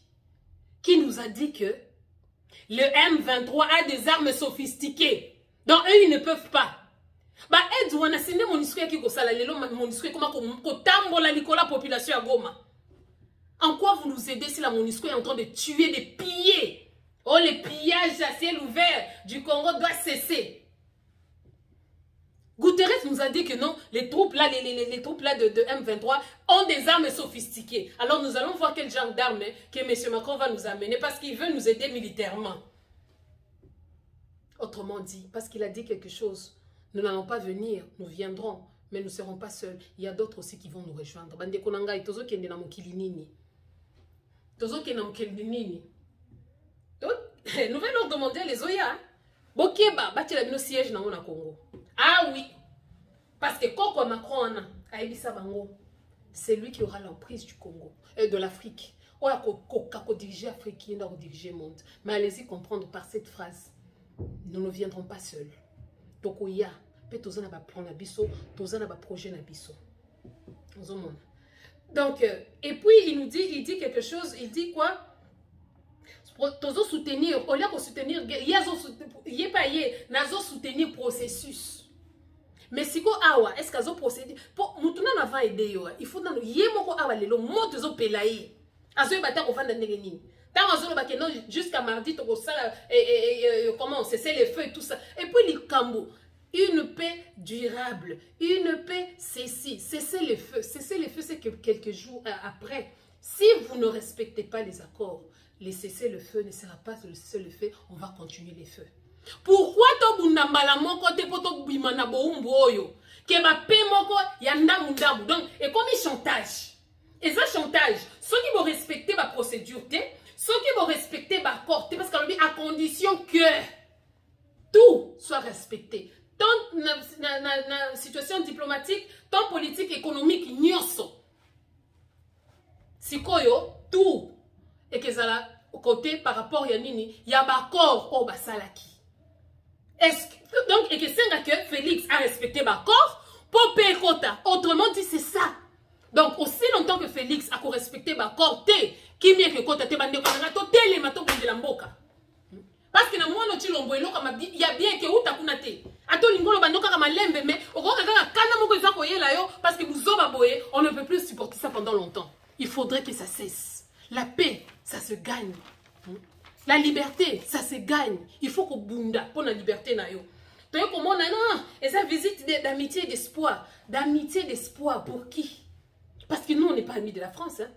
qui nous a dit que le M23 a des armes sophistiquées, dont eux, ils ne peuvent pas. Bah, aide wana sine monisco qui ko sala lelo monisco comment ko tambola likola population à Goma. En quoi vous nous aidez si la MONUSCO est en train de tuer, de piller? Oh, les pillages à ciel ouvert du Congo doivent cesser. Guterres nous a dit que non, les troupes là, les troupes là de M23 ont des armes sophistiquées. Alors nous allons voir quel genre d'armes que M. Macron va nous amener parce qu'il veut nous aider militairement. Autrement dit, parce qu'il a dit quelque chose, nous n'allons pas venir, nous viendrons, mais nous ne serons pas seuls. Il y a d'autres aussi qui vont nous rejoindre. Bande konanga tozo kende na mokili nini. Tozo kende na mokili nini. Donc, nous venons leur demander les Oya. Bokeba, bâti la bino siège na Congo. Ah oui. Parce que Koko Macron a Ebisa Bango, c'est lui qui aura l'emprise du Congo, de l'Afrique. oya ko diriger Afrique, qui ko diriger le monde. Mais allez-y comprendre par cette phrase. Nous ne viendrons pas seuls. Donc oya, peut tozana ba plan na biso, tozana ba projet na biso. Donc et puis il dit quelque chose, il dit quoi? Tozo soutenir, au lieu de soutenir, il pas nazo soutenir processus. Mais si ko awa, est-ce qu'azo procéder pour mutuna na va aider yo, il faut dans yé moko awa lelo moto zo pelaye. Azo bata ko fanda ndenge nini. Tant azo ba que non jusqu'à mardi to ko sala comment cesser les feux et tout ça. Et puis les cambo, une paix durable, une paix cessez les feux. Cesser les feux, c'est que quelques jours après, si vous ne respectez pas les accords, les cessez-le-feu ne sera pas le cessez-le-feu, on va continuer les feux. Pourquoi to bundambala moko te poto bimana boumbo oyo ke ba pe moko ya ndamu ndamu. Donc et comme chantage. Et ça chantage, ceux qui vont respecter ma procédure, ceux qui vont respecter ma accord, parce qu'on dit à condition que tout soit respecté. Tant na situation diplomatique, tant politique, économique, nyoso. Sikoyo, tout. Et que ça là, au côté par rapport à Yanini, il y a accord au Basalaki. Donc, et que c'est que Félix a respecté l'accord pour payer quota. Autrement dit, c'est ça. Donc, aussi longtemps que Félix a respecté l'accord, qui mieux que quota, les matos de la mboka. Parce que dans moi, il y a bien que vous t'akunate. Parce que on ne peut plus supporter ça pendant longtemps. Il faudrait que ça cesse. La paix, ça se gagne. La liberté, ça se gagne. Il faut qu'on bunda pour la liberté. Donc, comment on a non, et ça visite d'amitié et d'espoir. D'amitié et d'espoir pour qui? Parce que nous, on n'est pas amis de la France. Hein?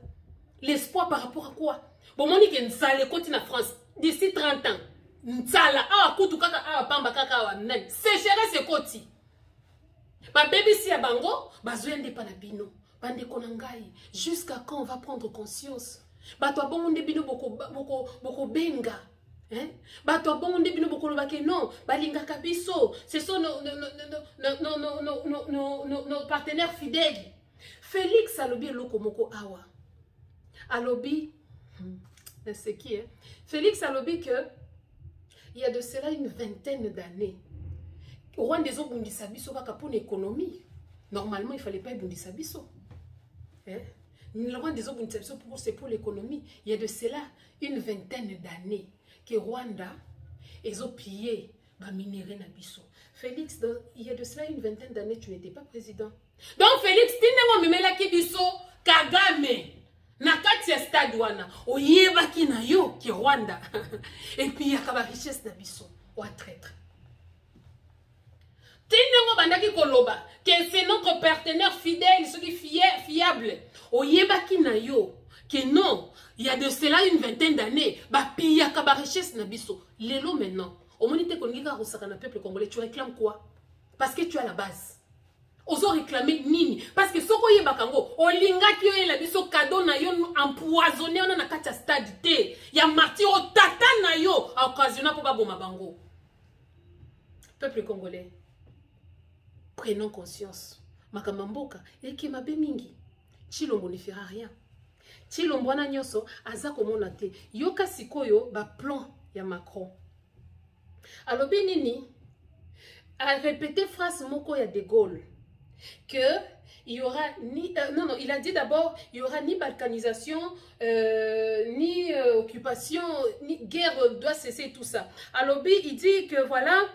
L'espoir par rapport à quoi? Bon, on dit que nous allons continuer en France d'ici 30 ans. Ntsala, kutu kaka, pamba kaka, sécheresse et koti. Ba bébé si à bango, ba zoyende panabino, bande konangai. Jusqu'à quand on va prendre conscience? Ba toi bon de bino boko benga. Hein? Ba toi bon de bino boko lobake non, ba linga kabiso. Ce sont nos partenaires fidèles. Félix alobi loko moko awa. Alobi, c'est qui hein? Félix alobi que il y a de cela une vingtaine d'années. Au Rwanda, des autres bundisabiso pour l'économie. Normalement, il ne fallait pas bundisabiso. Le Rwanda, des autres bundisabiso c'est pour l'économie. Il y a de cela une vingtaine d'années que Rwanda, ils ont pillé les minéraux nabiso. Félix, il y a de cela une vingtaine d'années, tu n'étais pas président. Donc, Félix, tu n'es pas là qui biso Kagame. Nakati ya stade wana oyebaki na yo ki Rwanda et puis il y a ka ba richesse na biso wa traître. Tinengo bandaki koloba que c'est notre partenaire fidèle, ce qui est fiable. Oyebaki na yo que non, il y a de cela une vingtaine d'années ba piya ka ba richesse na biso. Lelo maintenant, au monite koningika rosaka na peuple congolais, tu réclames quoi? Parce que tu as la base. Ozo réclamer nini parce que soko yebakango olinga ki yo la biso cadeau na yo empoisonné on na kati ya stade te ya martyr o tata na yo occasionna pour ba boma bango. Peuple congolais, prenons conscience. Makamamboka eki mabe mingi. Chilombo ne fera rien. Chilombo na nyoso aza komona te. Yoka sikoyo ba plan ya Macron. Alobi nini a répété phrase moko ya De Gaulle. Que il y aura ni non il a dit d'abord il y aura ni balkanisation ni occupation ni guerre doit cesser tout ça. Alors il dit que voilà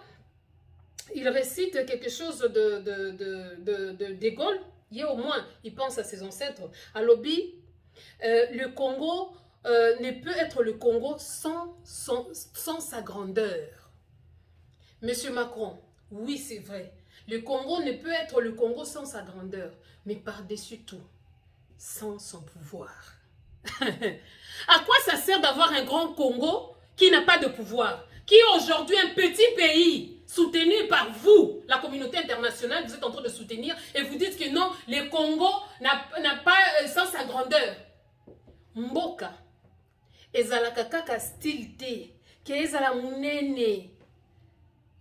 il récite quelque chose de Gaulle. Il y a au moins il pense à ses ancêtres. Alors le Congo ne peut être le Congo sans sa grandeur. Monsieur Macron, oui c'est vrai. Le Congo ne peut être le Congo sans sa grandeur, mais par-dessus tout, sans son pouvoir. À quoi ça sert d'avoir un grand Congo qui n'a pas de pouvoir? Qui est aujourd'hui un petit pays soutenu par vous, la communauté internationale, vous êtes en train de soutenir, et vous dites que non, le Congo n'a pas sans sa grandeur. Mboka, ezalaka kaka style te, ke ezala munene.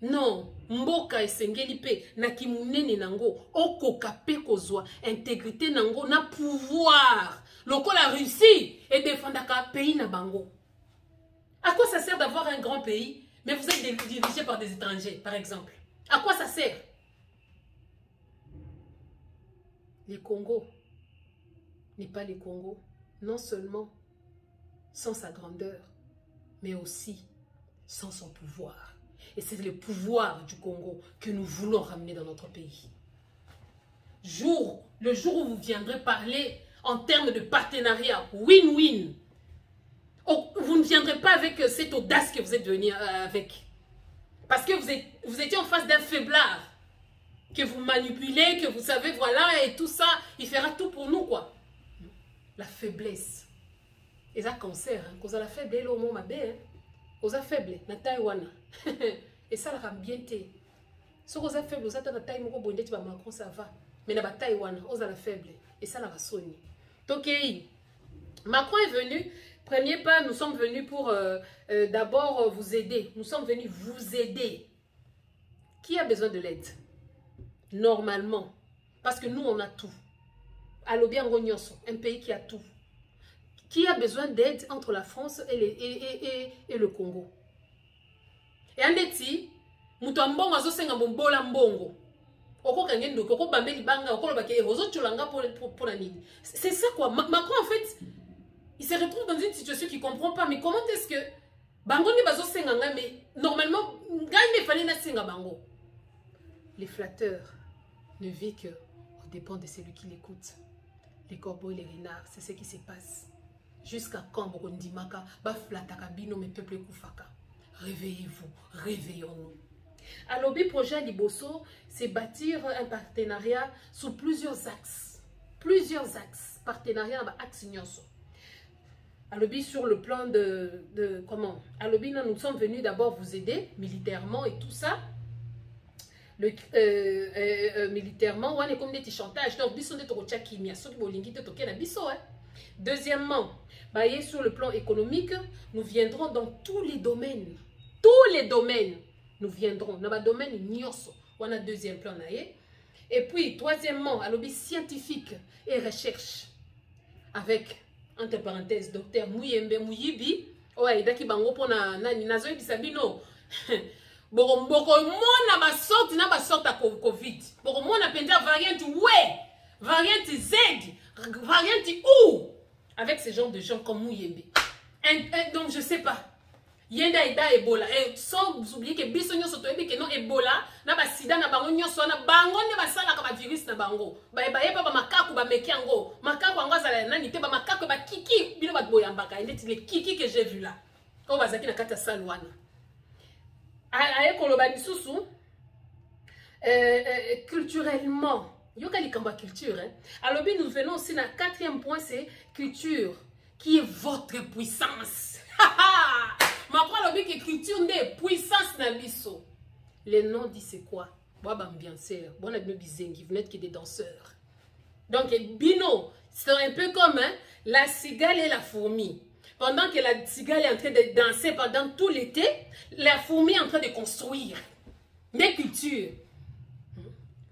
Non, mboka esengeli pe na kimunene nango okoka pe kozwa intégrité nango na pouvoir Loko la Russie et défendre un pays na bango. À quoi ça sert d'avoir un grand pays, mais vous êtes dirigé par des étrangers, par exemple? À quoi ça sert? Les Congo n'est pas les Congo, non seulement sans sa grandeur, mais aussi sans son pouvoir. Et c'est le pouvoir du Congo que nous voulons ramener dans notre pays. Le jour où vous viendrez parler en termes de partenariat, win-win, vous ne viendrez pas avec cette audace que vous êtes venu avec. Parce que vous étiez en face d'un faiblard que vous manipulez, que vous savez, voilà, et tout ça, il fera tout pour nous, quoi. La faiblesse. Et ça, cancer, hein, cause la faiblesse, au moment hein. Cause la faiblesse, na Taïwan. Et ça, la bien té. Si vous êtes faible, vous êtes na Taïwan, vous êtes Macron, ça va. Mais na Taïwan, vous êtes la faible. Et ça, la sonne. Donc, Macron est venu. Premier pas, nous sommes venus pour d'abord vous aider. Nous sommes venus vous aider. Qui a besoin de l'aide? Normalement. Parce que nous, on a tout. Alobi Angognoso, un pays qui a tout. Qui a besoin d'aide entre la France et le Congo? Et en déti, mutu ambongo azosenga mbombola mbongo. Oko kangendo, oko bambeli banga, oko lobake, ozo chulanga pour la nini. C'est ça quoi. Macron en fait, il se retrouve dans une situation qu'il ne comprend pas. Mais comment est-ce que bango ni bazo senga nga, mais normalement, gagne fallait na senga bango. Les flatteurs ne vivent que au dépend de celui qui l'écoute. Les corbeaux et les renards, c'est ce qui se passe. Jusqu'à quand Bokondimaka ba flataka bino mes peuples koufaka. Réveillez-vous, réveillons-nous. Alors, le projet Liboso, c'est bâtir un partenariat sous plusieurs axes. Plusieurs axes. Partenariat avec axe Nyonso. Alors, sur le plan de comment? Alors, nous sommes venus d'abord vous aider militairement et tout ça. Militairement, on est comme des chantages. Donc, biso de torocha kimia, so ki bolingi te toke na biso, hein. Deuxièmement, sur le plan économique, nous viendrons dans tous les domaines. Tous les domaines, nous viendrons. Dans le domaine Nyoso, on a deuxième plan. Et puis, troisièmement, à l'objet scientifique et recherche. Avec, entre parenthèses, docteur Mouyembe Mouyibi. Ouais, daki bango pona nani nazo bisabino. Boko mona ba sorte à Covid. Boko mona penda variante ouais, variante Z, variante U. Avec ce genre de gens comme Mouyembe. Donc, je sais pas. Yenda ida Ebola. Et sans oublier que bisonyo soto ebi que non Ebola, na ba sida na bango nyoso na bango ne ba sala ka virus na bango. Ba yeba ba makaku ba mekiango. Makaku ango sala nani te ba makaku ba kiki bino ba boyambaka. Il est les kiki que j'ai vu là. Quand bazaki na kata salwana. Aye koloba lisusu culturellement yoka likamba culture hein. Alors nous venons aussi na quatrième point, c'est culture qui est votre puissance. Macron a dit que culture n'est puissance na biso. Les noms dit c'est quoi? Boaba ambianceur, bon a bizengi, vous n'êtes que des danseurs. Donc bino, c'est un peu comme hein, la cigale et la fourmi. Pendant que la cigale est en train de danser pendant tout l'été, la fourmi est en train de construire des cultures.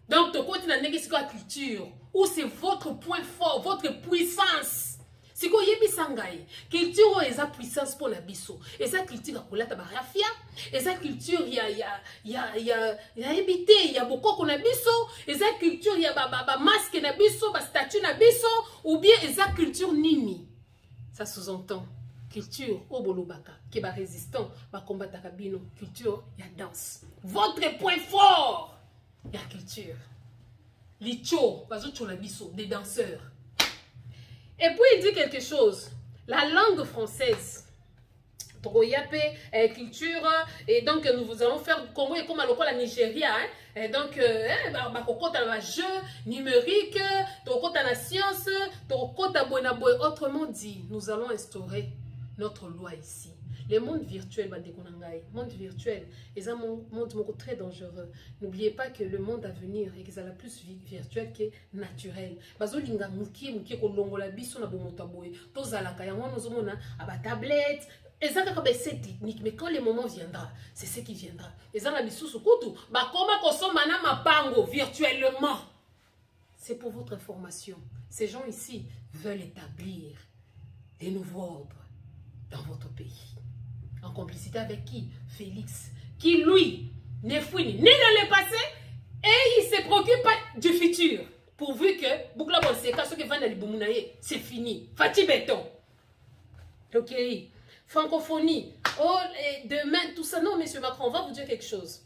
Donc, ton côté n'a pas de culture, où c'est votre point fort, votre puissance. Si vous avez sangai, culture est sa puissance pour la biso. Et sa culture pour la tabarafia, et sa culture il y a habité, il y a beaucoup qu'on a biso, et sa culture il y a ba masque na biso, ba statue na biso, ou bien et sa culture nini. Ça sous-entend culture au bolobaka, qui est résistant, va combattre kabino, culture il y a danse. Votre point fort, il y a culture. Licho, des danseurs. Et puis il dit quelque chose. La langue française, culture, et donc nous allons faire Congo et comme à la Nigeria. Hein? Et donc, le jeu numérique, la science, autrement dit, nous allons instaurer notre loi ici. Le monde virtuel, monde virtuel, est un monde très dangereux. N'oubliez pas que le monde à venir est plus virtuel que naturel. Tablette. C'est technique, mais quand le moment viendra, c'est ce qui viendra. Et ça, la bisou kutu, bah comment consommer na mapango virtuellement. C'est pour votre information. Ces gens ici veulent établir des nouveaux ordres dans votre pays. En complicité avec qui? Félix. Qui, lui, n'est fouini ni dans le passé et il ne se préoccupe pas du futur. Pourvu que, Boukla Bonseka, ceux qui vendent les Boumounaye, c'est fini. Fatih Béton. Ok. Francophonie. Oh, et demain, tout ça. Non, monsieur Macron, on va vous dire quelque chose.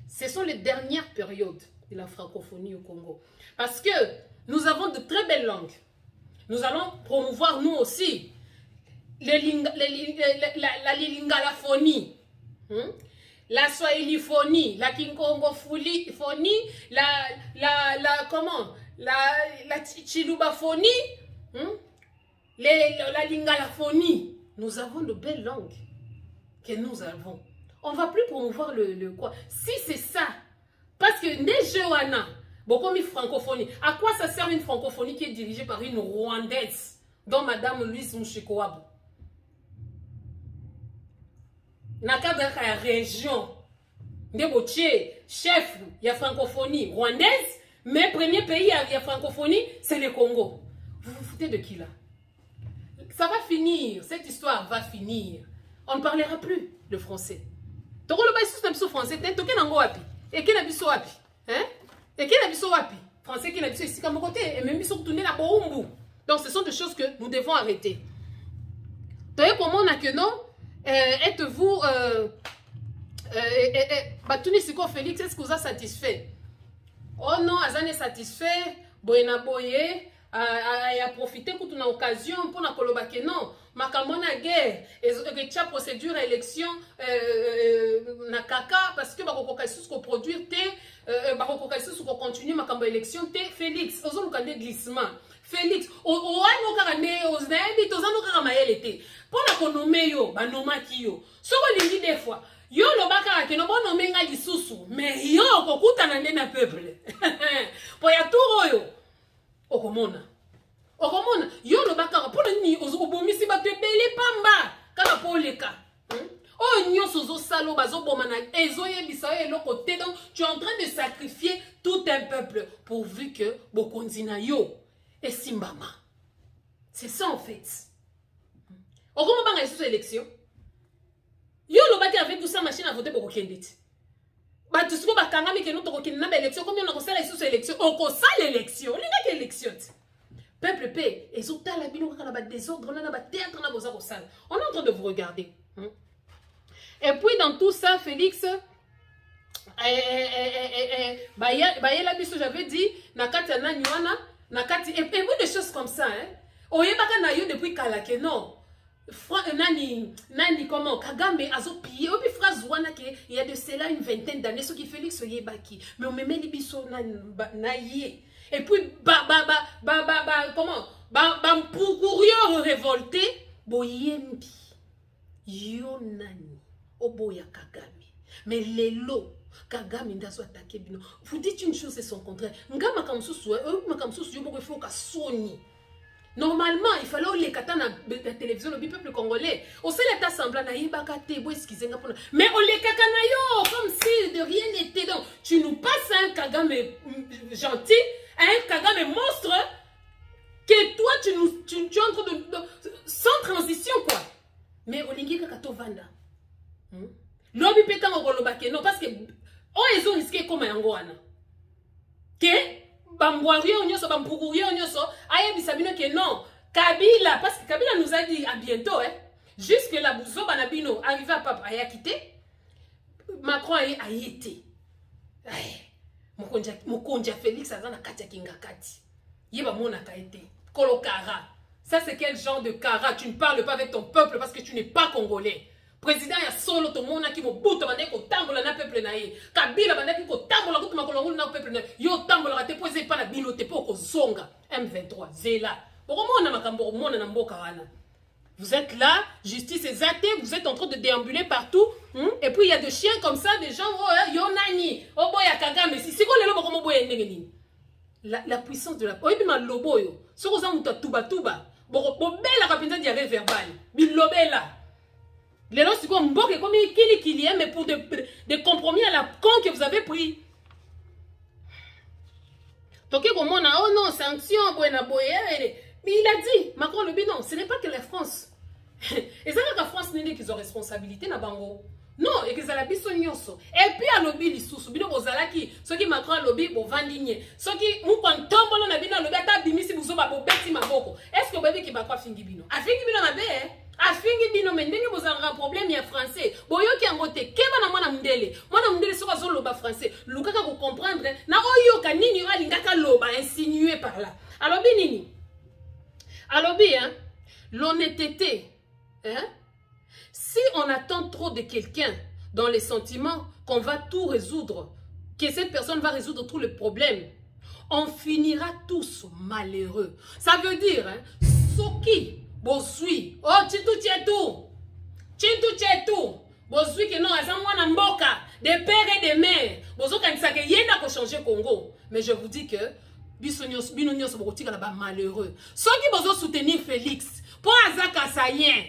Ce sont les dernières périodes de la francophonie au Congo. Parce que nous avons de très belles langues. Nous allons promouvoir, nous aussi, la lingala-phonie, la swahiliphonie, la kinkongophonie, la chilubaphonie, la lingala-phonie. Nous avons de belles langues que nous avons. On ne va plus promouvoir le quoi. Si c'est ça, parce que les Johanna, beaucoup de francophonie. À quoi ça sert une francophonie qui est dirigée par une Rwandaise, dont Madame Louise Mouchekouabou? Nakabaka la région de Botier, chef, il y a francophonie rwandaise, mais premier pays, il y a francophonie, c'est le Congo. Vous vous foutez de qui là? Ça va finir, cette histoire va finir. On ne parlera plus le français. Toko le baïsous n'a pas français, t'es qui n'a wapi? Et qui n'a pas wapi? Hein? Et qui n'a pas wapi? Français qui n'a pas ici comme côté, et même ils sont tournés là Boumbu. Donc ce sont des choses que nous devons arrêter. T'as pour moi on a que non? Êtes-vous Batouni Siko Félix, est-ce que vous êtes satisfait? Oh non, Azan est satisfait. Boyena Boye a profité pour une occasion pour na kolobake non. Makamona guerre et que procédure élection na kaka parce que bakokoka sous ko produire te bakokoka sous ko continuer makambo élection te Félix ozo lukande glissement Félix o ano kaka ne oznabi tozano kaka mayele te pona ko nommer yo ba nomaki yo soko lingi des fois yo lobaka ke no bono menga lisusu mais yo kokutana nde na peuple po ya turo yo okomona yo lobaka pona ni ozobomisi bato ebele pamba kaka poleka oh nyonso zo salo bazo bomana ezoyebisa yo eloko te donc tu es en train de sacrifier tout un peuple pourvu que bokonzi na yo esimbama. C'est ça en fait. Okomo banga sous élection. Yo lobaki avec tout ça machine à voter pour kokende. Ba tout ce ko bakanga mi ke no to kokende na élection combien on a sala sous élection on ko sala élection linga ke élection. Peuple paix et zo tala bino kaka ba désordre na ba théâtre na boza ko sala. On est en train de vous regarder. Et puis dans tout ça Félix la biso j'avais dit nakati na nywana nakati et puis des choses comme ça hein. Oyebaka na yo depuis kalake non. Nani comment Kagame azo pillé et puis phrase wana que il y a de cela une vingtaine d'années ce qui Félix oyebaki mais on me met libiso na yé et puis comment pour courir révolté boyembi yo nani oboya Kagame mais lelo Kagame ndazo attaquer bino vous dites une chose c'est son contraire ngama kamsusu makamsusu yo boko faut ka soni. Normalement, il fallait les katana la télévision, le peuple congolais. On sait l'état semblant, mais on les kakana yo, comme si de rien n'était. Donc, tu nous passes un Kagame gentil, un Kagame monstre, que toi, tu es en train de sans transition, quoi. Mais on lingi kakato vanda. L'obi pétan au golobake, non, parce que, oh, ils ont risqué comme un goana. Que? Bambouario onyoso bambougurio onyoso aye bisabino que non Kabila parce que Kabila nous a dit à bientôt hein jusque la bouzo banabino arrivé à papa a quitté Macron a été mokonja Félix azana katia kingakati yeba mona ka été kolokara ça c'est quel genre de kara tu ne parles pas avec ton peuple parce que tu n'es pas congolais. Président ya solo to mona ki mo buto bandeko tambola na peuple na ye Kabila bandeki ko tambola ko makolongo na peuple na yo tambola te poser pas la bino te poko zonga M23 zela boko mona makambo mona na mboka wana. Vous êtes là, justice est athée, vous êtes en train de déambuler partout et puis il y a des chiens comme ça des gens oh yo nani oh boya Kagame si ko lelo boko mo boya ndenge la puissance de la oyebi ma lobo yo soko za muta tuba boko bela kapinza diarrhée verbale bilobela. Les gens, c'est comme kili, mais pour des compromis à la con que vous avez pris. Toki komona, oh non, sanction, boyena boye. Mais il a dit, Macron le non, ce n'est pas que la France. Et c'est la France n'est qu'ils ont responsabilité na bango. Non, et que ça la biso nyonso. Et puis à lobby lisusu, bino bozalaki, ceux qui Macron à lobby bo vandigne. Ceux qui mu kontombolo na bino lobby ata bimisi buzo ba bo beti maboko. Est-ce que bébé qui ba kwa fingi bino? A fingi bino na be, a fingi bino mais ndenge bozalaka problème ya français. Boyo ki angote keba na mwana mundele soko zo loba français. Lukaka ko comprendre na oyo ka nini alingaka loba insinué par là. Alors binini. Alors bien, l'honnêteté, hein? Si on attend trop de quelqu'un dans les sentiments, qu'on va tout résoudre, que cette personne va résoudre tous les problèmes, on finira tous malheureux. Ça veut dire, hein, Soki, Bosui, oh, Chintu, Bosui, que non, Azamwana Mboka, des pères et des mères, Bozo Kanisake, Yenda pour changer Congo. Mais je vous dis que, Binonios Bokotika là-bas malheureux. Ceux qui vont soutenir Félix, pour Azaka Sayen,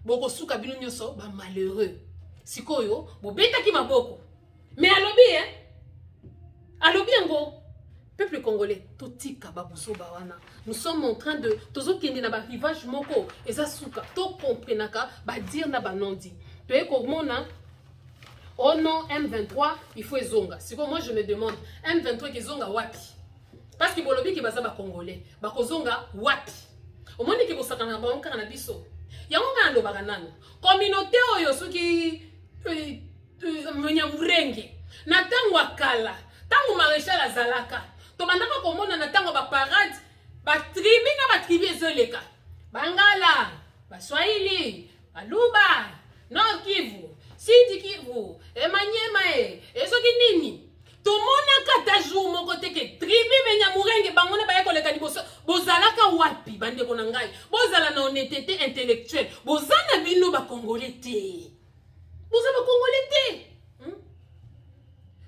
Bokosuka Binonioso, bah malheureux. Sikoyo, Bobeta qui m'a beaucoup. Mais à l'obé, hein? À l'obé, peuple congolais, Totika Babouso Bawana. Nous sommes en train de. Tozo Kendi na ba rivage moko. Et ça souka. To comprenaka, ba dire na ba non dit. Pe komona. Oh non, M23, il faut ezonga. Siko, moi je me demande, M23 qui zonga wapi? Parce que bolobi ki baza ba congolais, ba kozonga wapi. Au moins ki bosaka na ba onka na biso. Yango nga ndo baka nano. Communauté oyo soki mnyamurenge. Na tango akala, tango maréchal azalaka. To bandaka komona na tango ba parade, ba tribi na ba tribi ezoleka. Bangala, ba Swahili, Baluba, Nord Kivu, Sud Kivu, Emanyema esoki nini? Tout le monde a jour mon côté que tribu benya murenge bangona ba yako leka liboso bozalaka wapi bande konangai bozala na honnêteté intellectuelle bozana bino ba congolais té bozala ba congolais té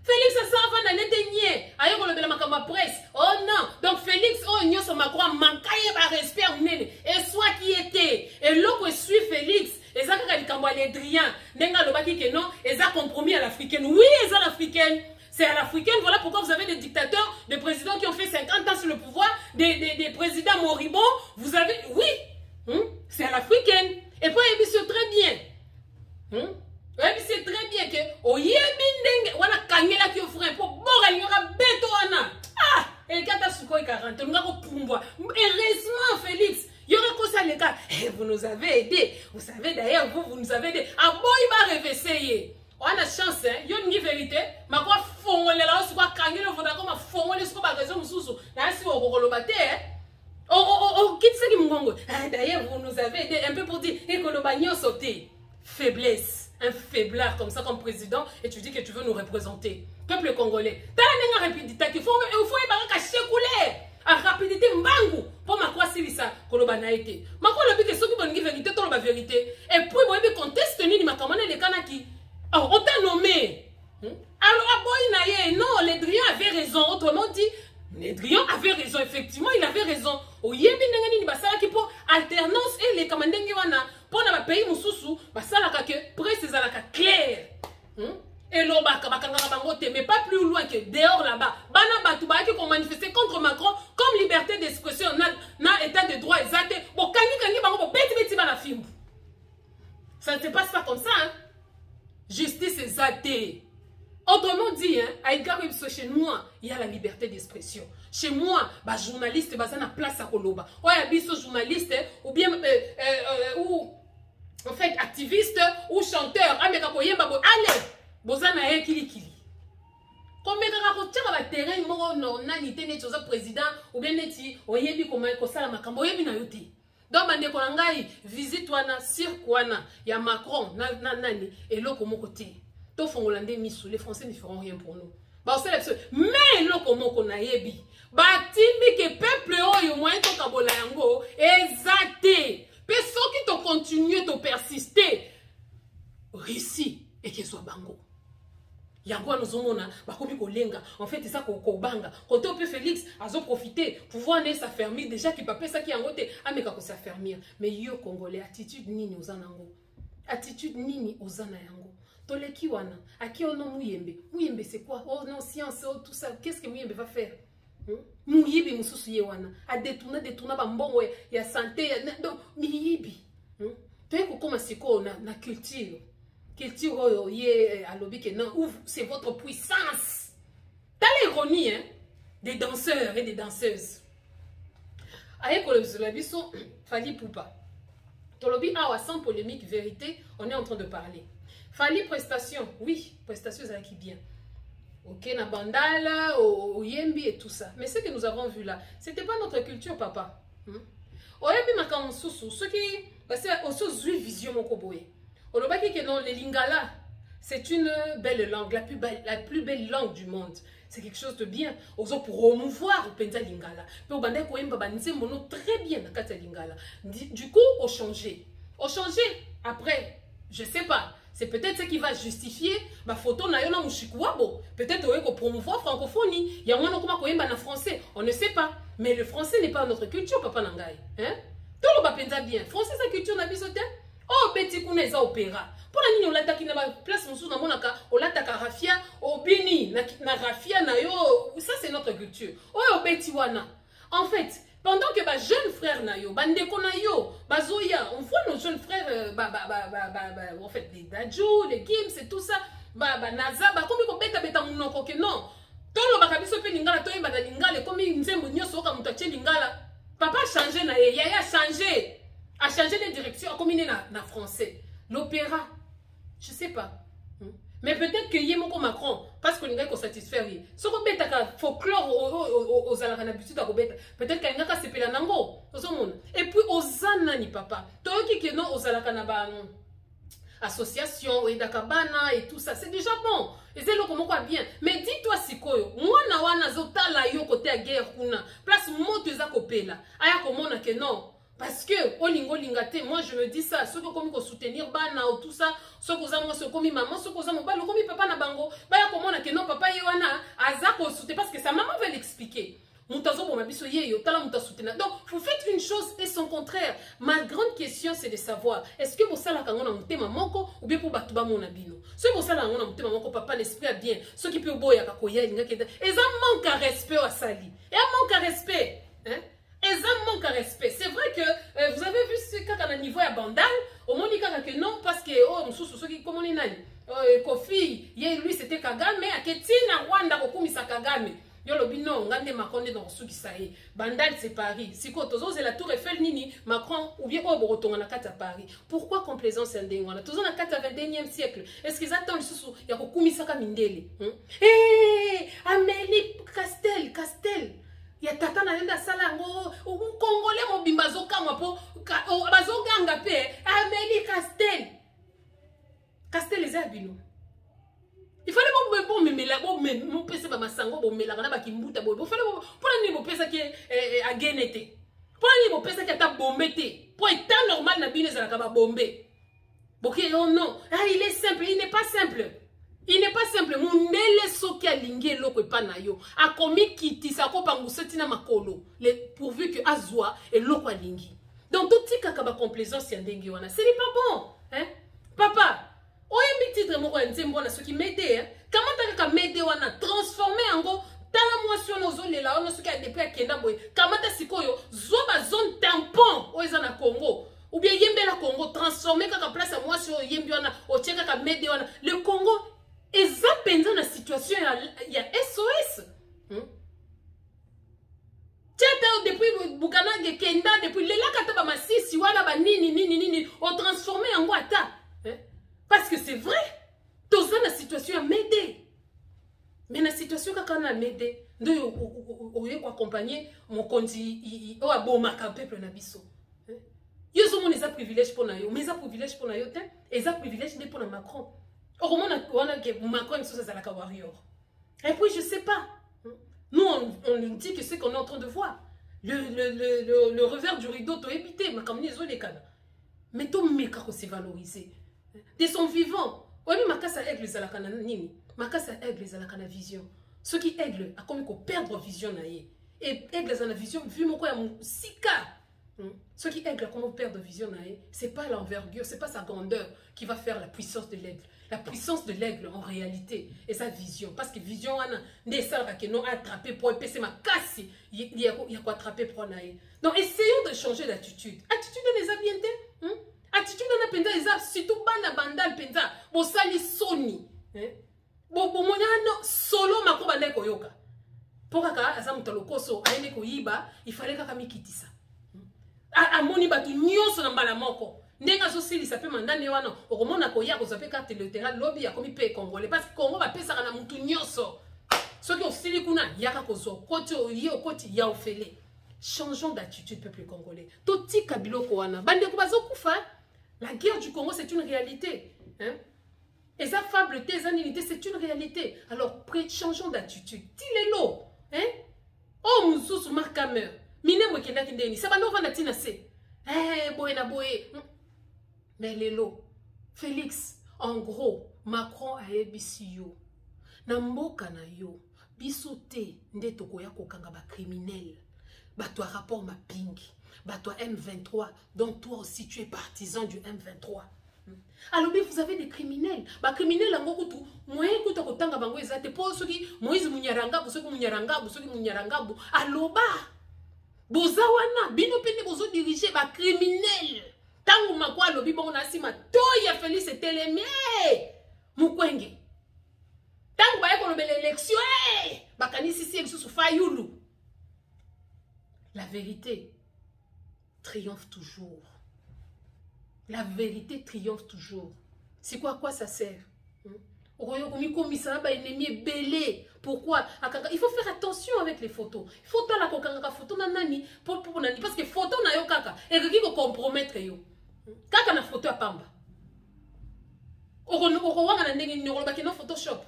Félix Asava na netenye ayoko lobela makamba presse oh non donc Félix oh nyoso makwa mankaye ba respect nene et soit qui était et loko suit Félix et ça ka likambo Adrien ndenga lobaki que non et ça compromis à l'africaine oui et ça l'africaine. C'est à l'africaine, voilà pourquoi vous avez des dictateurs, des présidents qui ont fait 50 ans sur le pouvoir, des présidents moribonds. Vous avez, oui, c'est à l'africaine. Et puis, c'est très bien. C'est très bien que, oh, yebindeng, voilà, kangela qui offre un peu, bora, il y aura beto ana. Ah, et kata sukoi 40, on a repumboa. Heureusement, Félix, il y aura quoi ça, les gars? Vous nous avez aidés. Vous savez, d'ailleurs, vous nous avez aidés. Ah, bon, il va réveiller. On a chance, hein, il y a une vérité. Ma quoi fongole là, c'est quoi kangé le voda comme fongole sur ma raison mususu. Là si on relobate, hein. Oh, quitte ça qui m'gongo. D'ailleurs, vous nous avez aidé un peu pour dire que le bagnon sauté. Faiblesse, un faiblard comme ça comme président et tu dis que tu veux nous représenter. Peuple congolais. T'as la rapidité qu'il faut y baraka chekouler. À rapidité mbangu pour ma quoi c'est ça que le bana été. Ma quoi le but que ceux qui bonne vérité tout la vérité. Et puis moi je conteste ni ma commande les kanaki. Alors, on t'a nommé. Alors, non, Ledrian avait raison. Autrement dit, Ledrian avait raison. Effectivement, il avait raison. Au Yébi, il y a pour alternance et les commandes pour le pays, Moussoussou, que presse est clair. Et l'obaka, mais pas plus loin que dehors là-bas. Bana Batouba qui ont manifesté contre Macron comme liberté d'expression, n'a état de droit exact. Bon, ça ne se passe pas comme ça, hein. Justice est zatée. Autrement dit, hein, chez moi, il y a la liberté d'expression. Chez moi, bah, journaliste, bah, ça n'a place à Koloba. Ouais, il y a des journalistes, ou bien, ou, en fait, activiste, ou chanteur. Ah, mais quand vous allez, vous avez un kili. Combien de va terrain, non, nani, tene, président, ou bien, neti, ou yebi, comment, ça, la makambo, yebi, na yote. Donc, bande kolangai, visite wana, cirque wana, ya Macron, nani, et l'autre mon côté. To fongolande misou, les Français ne feront rien pour nous. Bah, c'est l'absolu. Mais l'autre mon konayebi, bah, timbi que peuple oyo, moyen to kabola yango, exacté. Personne qui te continue, te persister, réussi, et qu'il soit bango. Yango nous omona bakomi kolenga en fait c'est ça ko banga côté peu Félix azo profiter pouvoir ne s'affermir déjà qui papé ça qui en côté ameka ko s'affermir mais yo congolais attitude nini ozanango attitude nini ozana yango toleki wana aki ono muyembe c'est quoi oh non science oh tout ça qu'est-ce que muyembe va faire Muyibi mususu ye wana. A détourna bambongo ya santé. Donc, miyibi. T'as comment c'est quoi na culture. Culture oyo ye alobi ke non, c'est votre puissance. T'as l'ironie, hein, des danseurs et des danseuses. Aïe, pour le biso, Fally Poupa. Tolobi, ah, sans polémique, vérité, on est en train de parler. Fally prestation, oui, prestation, c'est qui bien. Ok, na bandala, au yembi et tout ça. Mais ce que nous avons vu là, c'était pas notre culture, papa. Au yembi, ma kamonsusu, ceux qui, parce que aussi, j'ai vision mon koboye. Au lobaki que non, les lingala, c'est une belle langue, la plus belle langue du monde. C'est quelque chose de bien. Ozo pour promouvoir le penza lingala. Mais au bandai koemba banise mono très bien dans kata lingala. Du coup, au changé. Au changé, après, je sais pas. C'est peut-être ce qui va justifier ma photo na yona mushikuabo. Peut-être qu'on promouvoir francophonie. Il y a moins comment koemba na français. On ne sait pas. Mais le français n'est pas notre culture, papa nangai. Hein? Tout le ba penza bien. Français, sa culture na bisote. Oh, petit kuneza opéra. Pour la nini, on l'attaque na place moussou na monaka, on l'attaque à rafia, au bini, na rafia na yo. Ça, c'est notre culture. Oh, petit wana. En fait, pendant que ba jeune frère na yo, bandeko na yo, bazoya, on voit nos jeunes frères, en fait, les Dajou, les Gims et tout ça, Naza, comme ils beta mounoko que non. Tolo bakabiso pe lingala, toye bada lingala, comme ils nzembo nyoso oka mutache lingala. Papa a changé na ye, yaya a changé. A changé de direction, comme il est na français. L'opéra, je sais pas. Mais peut-être que Yemoko Macron, parce qu'on est satisfaire. Ce qu'on bête à folklore aux alakana habitudes à bête. Peut-être qu'il y a un CP la nango. Et puis aux anani papa. Toi qui non aux alakana association et dakabana et tout ça, c'est déjà bon. Et c'est là comment quoi bien. Mais dis-toi si koyo, moi na wana zota la yo côté à guerre kuna. Place moto za kopela. Aya komona que non. Parce que, moi je me dis ça, ceux qui ont soutenir Bana ou tout ça, ceux qui ont commis maman, ceux qui ont commis papa na bango, baya comment on a que non, papa yewana, azak au soutien, parce que sa maman va l'expliquer. Donc, vous faites une chose et son contraire. Ma grande question, c'est de savoir, est-ce que vous savez quand on a monté maman ou bien pour battre mon abino? Ceux qui savent on a monté maman, papa, l'esprit a bien. Ceux qui peuvent boire, et ça manque à respect à Sali. Et un manque à respect. Hein? Et ça manque à respect. C'est vrai que vous avez vu ce cas à niveau à Bandal, au moins que non, parce que on sous ceux qui comme on est Kofi, lui c'était Kagame, à Ketina Rwanda Kokumisa Kagame. Yo lobi non, ngande Macron dans ceux qui ça est. Bandal c'est Paris. Si ko tozo c'est la Tour Eiffel nini, Macron ou bien au Breton na kata Paris. Pourquoi complaisance ndengwana? Tozo na kata 21e siècle. Est-ce qu'ils attendent sous ya Kokumisa Kamindele? Eh, Amélie Castel. Ya tata na nenda sala ngo Congolais mobimba zokangwa po bazoganga pe Amélie Castel les abino. Il fallait bon me mela bon me mon pesa ba masango bon mela na ba kimbuta bo. Il fallait pour la ni bo pesa ki a genete. Pour la ni bo pesa ki ta bombete. Pour être normal na bino za ka ba bombe. Boké oh non, ah il est simple, il n'est pas simple. Il n'est pas simple. Mundele soki alingi loko panayo. A komi kiti sa ko panguseti na makolo. Pourvu que azwa et loko alingi. Donc tout tika kaba complaisance ya ndengi wana. Ce n'est pas bon, hein? Papa, oye mi titre moko nzembo na soki m'aider, hein? Comment ta ka m'aider wana transformer en go tala mwasi ono zolela ono soki a depuis akenda boy. Comment ta sikoyo zoba zone tampon oza na Congo. Ou bien yembe la Congo transformer kaka place à mwasi o yembi wana o tcheka ka m'aider wana. Le Congo et ça, pendant la situation, il y a SOS. Depuis Bukana Kenda, depuis les Lakata Masisi, Wala Nini, on transformé en Wata. Parce que c'est vrai, dans la situation à m'aider. Mais la situation quand on a m'aider, nous devons accompagner mon conti, ou à Bomaka, peuple Nabiso. Ils ont des privilèges pour nous, mais ils ont privilèges pour nous, et ils ont privilèges pour Macron. Or, on a Macron et warrior. Et puis, je ne sais pas. Nous, on nous dit que c'est qu'on est en train de voir. Le revers du rideau, tu as évité. Mais tout le monde s'est valorisé. De son vivant. On dit Makasa aigle les alakana nini. Makasa aigle les alakana vision. Ceux qui aigle, a comme qu'on perdre vision. Et aigle les alakana vision, vu mon quoi, mon sika. Ce qui aigle, comment perdre vision, c'est pas l'envergure, c'est pas sa grandeur qui va faire la puissance de l'aigle. La puissance de l'aigle en réalité et sa vision. Parce que vision, n'est ça que non attraper pour épais, ma casse. Il y a quoi attraper pour naïe. Donc essayons de changer d'attitude. Attitude les abientés. Attitude on a penda les arbres, surtout bana bandal penda. Bo sali soni. Bo monyano solo mako bandai koyoka. Pour kaka azamuta lokoso aende koyiba, il fallait kaka mikitisa. Amoni batu nyonso na mbala moko. Ndenga so sili sa pe mandane wana okomona koya ko zape carte littéral lobby ya komi pe congolais parce que Congo ba pesa kana mutu nyonso. Soki osili kuna yaka kozo koti oyo koti ya ofele. Changeons d'attitude peuple congolais. Toti kabiloko wana bande ko bazokufa. La guerre du Congo c'est une réalité, hein? Et sa fable tes aninités c'est une réalité. Alors changeons d'attitude. Tilelo, hein? Oh mususu markamer. Mine mo kenda kindeni. Ça va no vana tina se. Boye na boye. Mais Lelo, Félix, en gros, Macron a ebisi yo. Namboka na yo, bisote nde tokoya kokanga ba criminel. Ba toi rapport ma ping, ba toi M23, donc toi aussi tu es partisan du M23. Alors vous avez des criminels. Ba criminel en gros tout, moyen kuta kotanga bango ezate po soki Moïse Munyaranga, soki Munyaranga, aloba. Bozawana, bino pene bozo diriger ba criminel. Tangu makwa lobi bongo na sima toya Félix Etelemi mukwenge tangu baye ko lobela élection bakanisi si elisusu fayulu. La vérité triomphe toujours. La vérité triomphe toujours. C'est quoi ça sert? Pourquoi? Il faut faire attention avec les photos. Il faut la photo nani parce que photo na yo kaka et qui ko compromettre yo. Kaka na photo à pamba. Photoshop.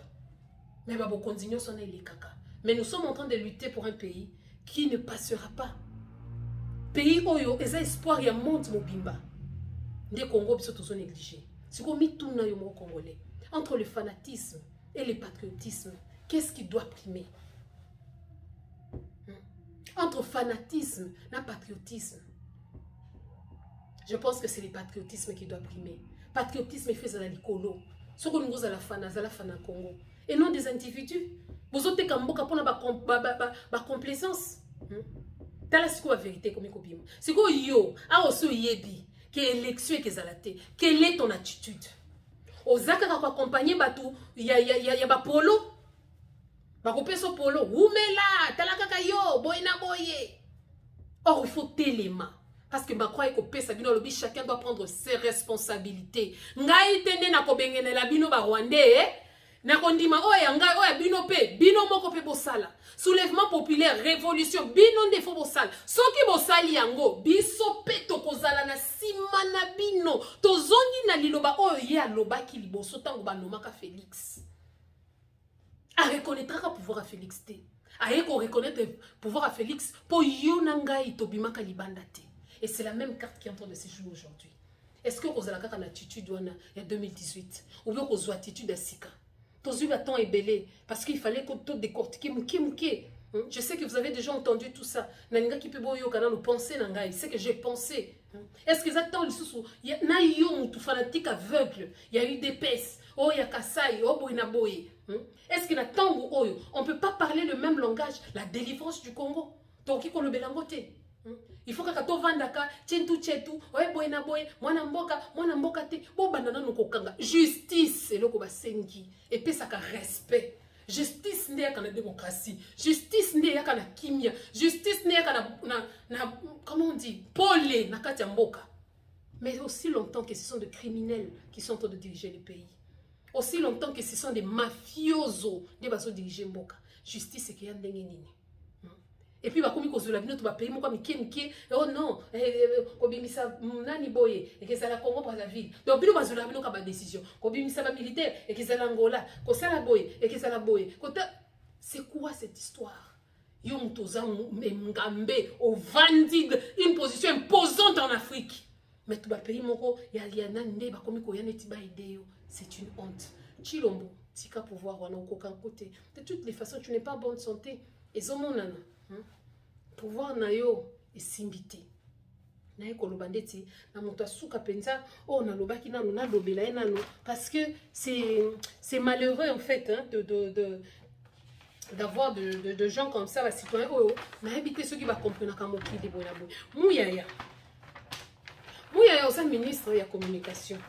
Mais bah, continuons son les kaka. Mais nous sommes en train de lutter pour un pays qui ne passera pas. Pays oyo, eza espoir ya monde mobimba. Des Congo biso tous négligés. C'est comme tout na yo congolais. Entre le fanatisme et le patriotisme, qu'est-ce qui doit primer? Entre fanatisme et patriotisme, je pense que c'est le patriotisme qui doit primer. Patriotisme fait la likolo. Ce que nous avons la fana Congo. Et non des individus. Vous avez kamboka pour la complaisance. T'as la vérité comme il c'est que yo, a aussi yebi, que élection que zalate. Quelle est ton attitude? Ozaka ka accompagner batou, ya ba polo. Ba kopeso polo, oumela, talaka ka yo, boyna boye. Or il faut téléma. Parce que ma croix est copé, chacun doit prendre ses responsabilités. Ngai tende na kobengene la bino ba rwandais, na kondima oya ngai oya bino pe, bino moko pe bosala. Soulèvement populaire, révolution, bino ndefo bosala. Soki bosali yango, biso pe tokozala na sima na bino. Tozongi na liloba oyo ye aloba ki liboso tango ba nomaka Félix. A reconnaître ka pouvoir à Félix te. A reconnaître pouvoir à Félix pour yo na ngai tobimaka libanda te. Et c'est la même carte qui est en train de se jouer aujourd'hui. Est-ce que vous avez une attitude il y a 2018 ou bien vous avez une attitude à Sika? Tous le temps est belé parce qu'il fallait que tout décortiquer mouké. Je sais que vous avez déjà entendu tout ça. Nanga qui peut boyo kana nous penser nanga, c'est que j'ai pensé. Est-ce que exactement le sous il y a nayo tout fanatique aveugle, il y a eu des pèses. Oh il y a Kasai, oh boina boye. Est-ce que na tango oyo, on peut pas parler le même langage, la délivrance du Congo. Donc il ko le belangoté. Il faut que tu vandaka chentu chetu oye boy na boy mwana mboka te bo banana no kokanga justice eloko basengi et puis ça ka respect justice n'est qu'à la démocratie justice n'est qu'à la kimia justice n'est qu'à na comment on dit polé na kati mboka mais aussi longtemps que ce sont des criminels qui sont en train de diriger le pays aussi longtemps que ce sont des mafiosos des baso diriger mboka justice c'est qu'il y a ndenge nini. Et puis, comme il y a un pays, oh non, kobimisa nani boye, et que ça la Congo pour la ville. Donc, il y a une décision. Kobimisa militaire, et que ça l'Angola, que ça la boye, et que ça la boye. C'est quoi cette histoire? Yom Toza Mgambe, au Vandig, une position imposante en Afrique. Mais tout le pays, c'est une honte. Chilombo, tika pouvoir, on a aucun côté. De toutes les façons, tu n'es pas en bonne santé. Et zomonana. Pouvoir nayo et simbité. naye koloba ndeti na moto asuka penza oh nalobaki nano nalobela nano parce que c'est malheureux en fait hein, d'avoir de gens comme ça, les citoyens, n'habiter ceux qui vont comprendre comment qui débrouille la boue. Mouyaya, aussi ministre de la communication.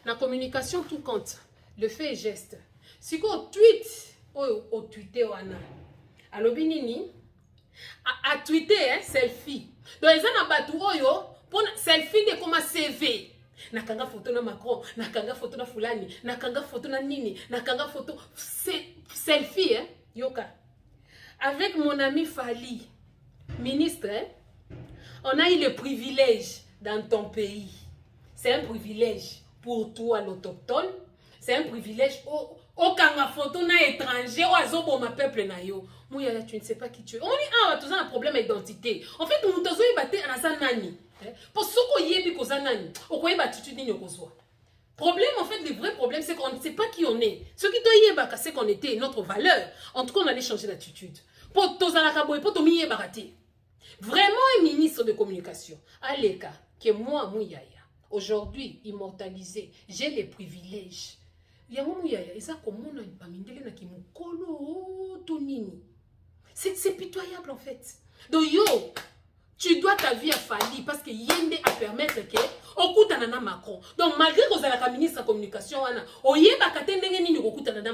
La communication tout compte, le fait et geste. Si on tweet, on tweeté wana. Alors binini, à tweeter hein, selfie. Donc ils ont un bateau pour selfie de comme CV. Nakanga photo na Macron, nakanga photo na Fulani, nakanga photo na Nini, nakanga photo selfie hein. Yoka. Avec mon ami Fali, ministre, hein, on a eu le privilège dans ton pays. C'est un privilège pour toi, l'autochtone. C'est un privilège au kanga photo na étranger, au azobo ma peuple na yo. Mouya, tu ne sais pas qui tu es. On dit, ah, tu as un problème d'identité. En fait, on t'a zoé batté à la nani. Pour ce qu'on y est, puis qu'on a nani. On connaît l'attitude ni qu'on soit. Problème, en fait, le vrai problème, c'est qu'on ne sait pas qui on est. Ce qui doit y c'est qu'on était notre valeur. En tout cas, on allait changer d'attitude. Pour tous à la pour tout vraiment un ministre de communication. Aleka, que moi, Mouyaya, aujourd'hui, immortalisé, j'ai les privilèges. Yango Mouyaya, et ça, comme on a pas mindele na ki mukolo tonini. C'est pitoyable, en fait. Donc, yo, tu dois ta vie à Fali parce que Yende a permettre que Okutanana Macron. Donc malgré que vous avez la ministre de la communication,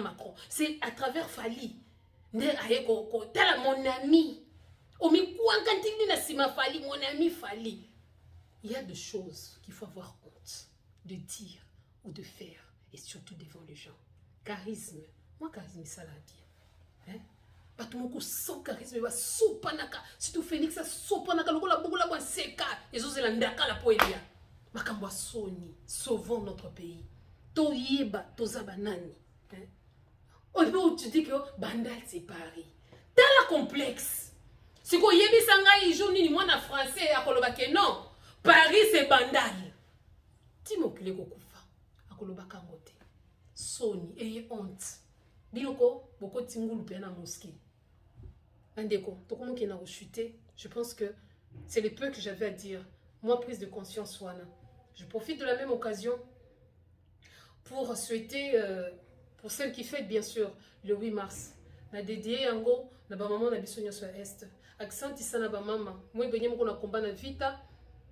Macron, c'est à travers Fali. Mon ami. Mon ami Fali. Il y a des choses qu'il faut avoir honte de dire ou de faire et surtout devant les gens. Charisme. Moi, charisme, ça l'a bien. Hein? Batumoko sans charisme va sopanaka surtout Phoenix sopanaka lokola bokola ba seka ezozela ndaka la poelia makambo soni sauvons notre pays toyeba tozaba nani hein on tu dis que bandal c'est Paris dans la complexe siko yebisa ngai jour nini mwana français akoloba ke non Paris c'est bandal timokile kokufa akoloba kangote soni et honte biloko boko tingulu pe na mosquée. Je pense que c'est le peu que j'avais à dire. Moi, prise de conscience, Wana. Je profite de la même occasion pour souhaiter, pour celles qui fêtent bien sûr le 8 mars, na dédié yango na ba maman na bisonyo sur est. Accent isana ba mama. Moi benye mko na combat na vita,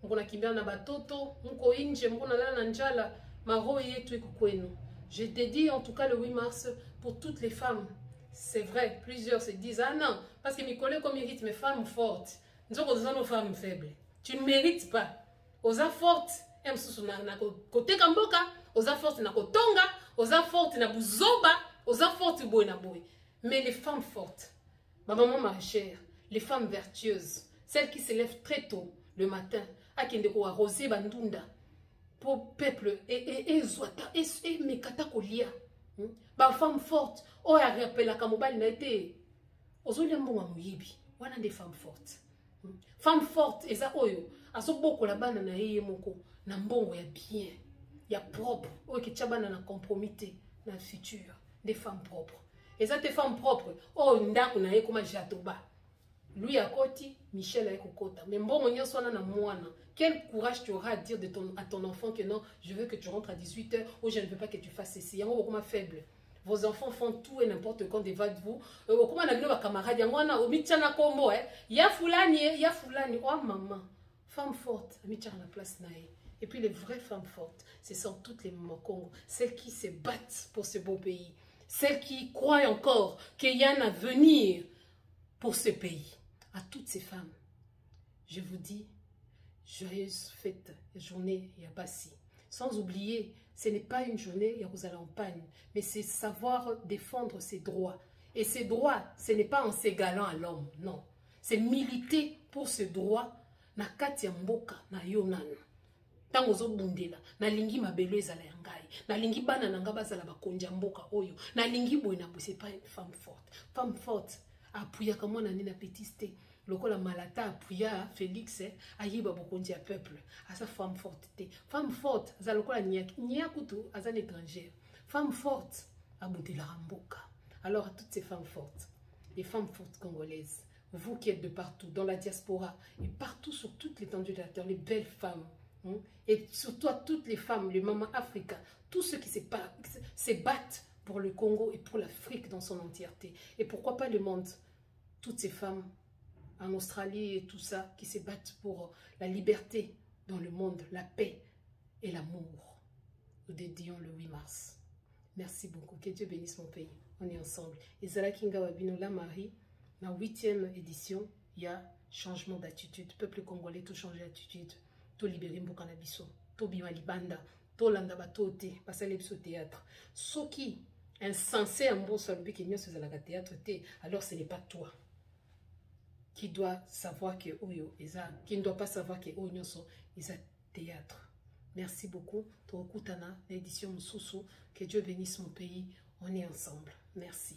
mko na kimbia na batoto, mko inje, mko na lala na njala, maro yetu iko kwenu. Je dédie en tout cas le 8 mars pour toutes les femmes. C'est vrai, plusieurs se disent, ah non, parce que mes collègues méritent mes femmes fortes. Nous sommes nos femmes faibles. Tu ne mérites pas. Aux fortes, côté Kamboka, aux fortes, na Kotonga, aux fortes, na Buzoba, aux fortes, boy. Mais les femmes fortes, ma maman, ma chère, les femmes vertueuses, celles qui se lèvent très tôt le matin, à Kendeko, à Rosé, Bandunda, pour peuple, et Zouata, et Mekata Kolia. Ba femme forte oh ya rappela kamobali na été ozoli mbonga moyibi wana des femmes fortes femme forte eza oyo asoboko la bana na yeye moko na mbongo ya bien ya propre oyo ki tchabana na compromis na futur des femmes propres eza des femmes propres oh ndako na ye koma jatoba lui à côté Michel a kokota mais mbongo nyonso wana na mwana. Quel courage tu auras à dire à ton enfant que non, je veux que tu rentres à 18h ou je ne veux pas que tu fasses ceci. Il y a beaucoup faible. Vos enfants font tout et n'importe quand devant vous. Comment on a vu nos camarades, il y a un mitchana combo, il y a Fulani, oh maman, femme forte, mitchana la place nae. Et puis les vraies femmes fortes, ce sont toutes les mamans Congo, celles qui se battent pour ce beau pays, celles qui croient encore qu'il y a un avenir pour ce pays. À toutes ces femmes, je vous dis, joyeuse fête, journée Yabassi. Sans oublier, ce n'est pas une journée Yarosalampagne, mais c'est savoir défendre ses droits. Et ces droits, ce n'est pas en s'égalant à l'homme, non. C'est militer pour ce droit. Na kati ya mboka, na yonana. Tango zo bundela, na lingi mabelo ezala yangai. Na lingi bana nanga bazala bakonja mboka oyo. Na lingi boyna, c'est pas une femme forte. Femme forte, appuya comme on a nina pétiste. Lokola malata appuya Félix ayiba bokonji ya peuple à sa femme forte. Femme forte za lokola nyakutu à un étranger. Femme forte à boutela mboka. Alors à toutes ces femmes fortes, les femmes fortes congolaises, vous qui êtes de partout, dans la diaspora, et partout sur toute l'étendue de la terre, les belles femmes, hein, et surtout à toutes les femmes, les mamans africaines, tous ceux qui se battent pour le Congo et pour l'Afrique dans son entièreté. Et pourquoi pas le monde? Toutes ces femmes en Australie et tout ça, qui se battent pour la liberté dans le monde, la paix et l'amour. Nous dédions le 8 mars. Merci beaucoup. Que Dieu bénisse mon pays. On est ensemble. Ezala Kinga Wabino la Marie, dans la 8e édition, il y a changement d'attitude. Peuple congolais, tout changer d'attitude. Tout libérer Mbokanabiso. Tout bima libanda. Tout landa batote. Passer les théâtre. Ce qui insensé en bon salubi qui n'y a la théâtre, alors ce n'est pas toi qui doit savoir que Oyo qui ne doit pas savoir que Oyo sont théâtre. Merci beaucoup. Tokutana l'édition Moussoussou. Que Dieu bénisse mon pays. On est ensemble. Merci.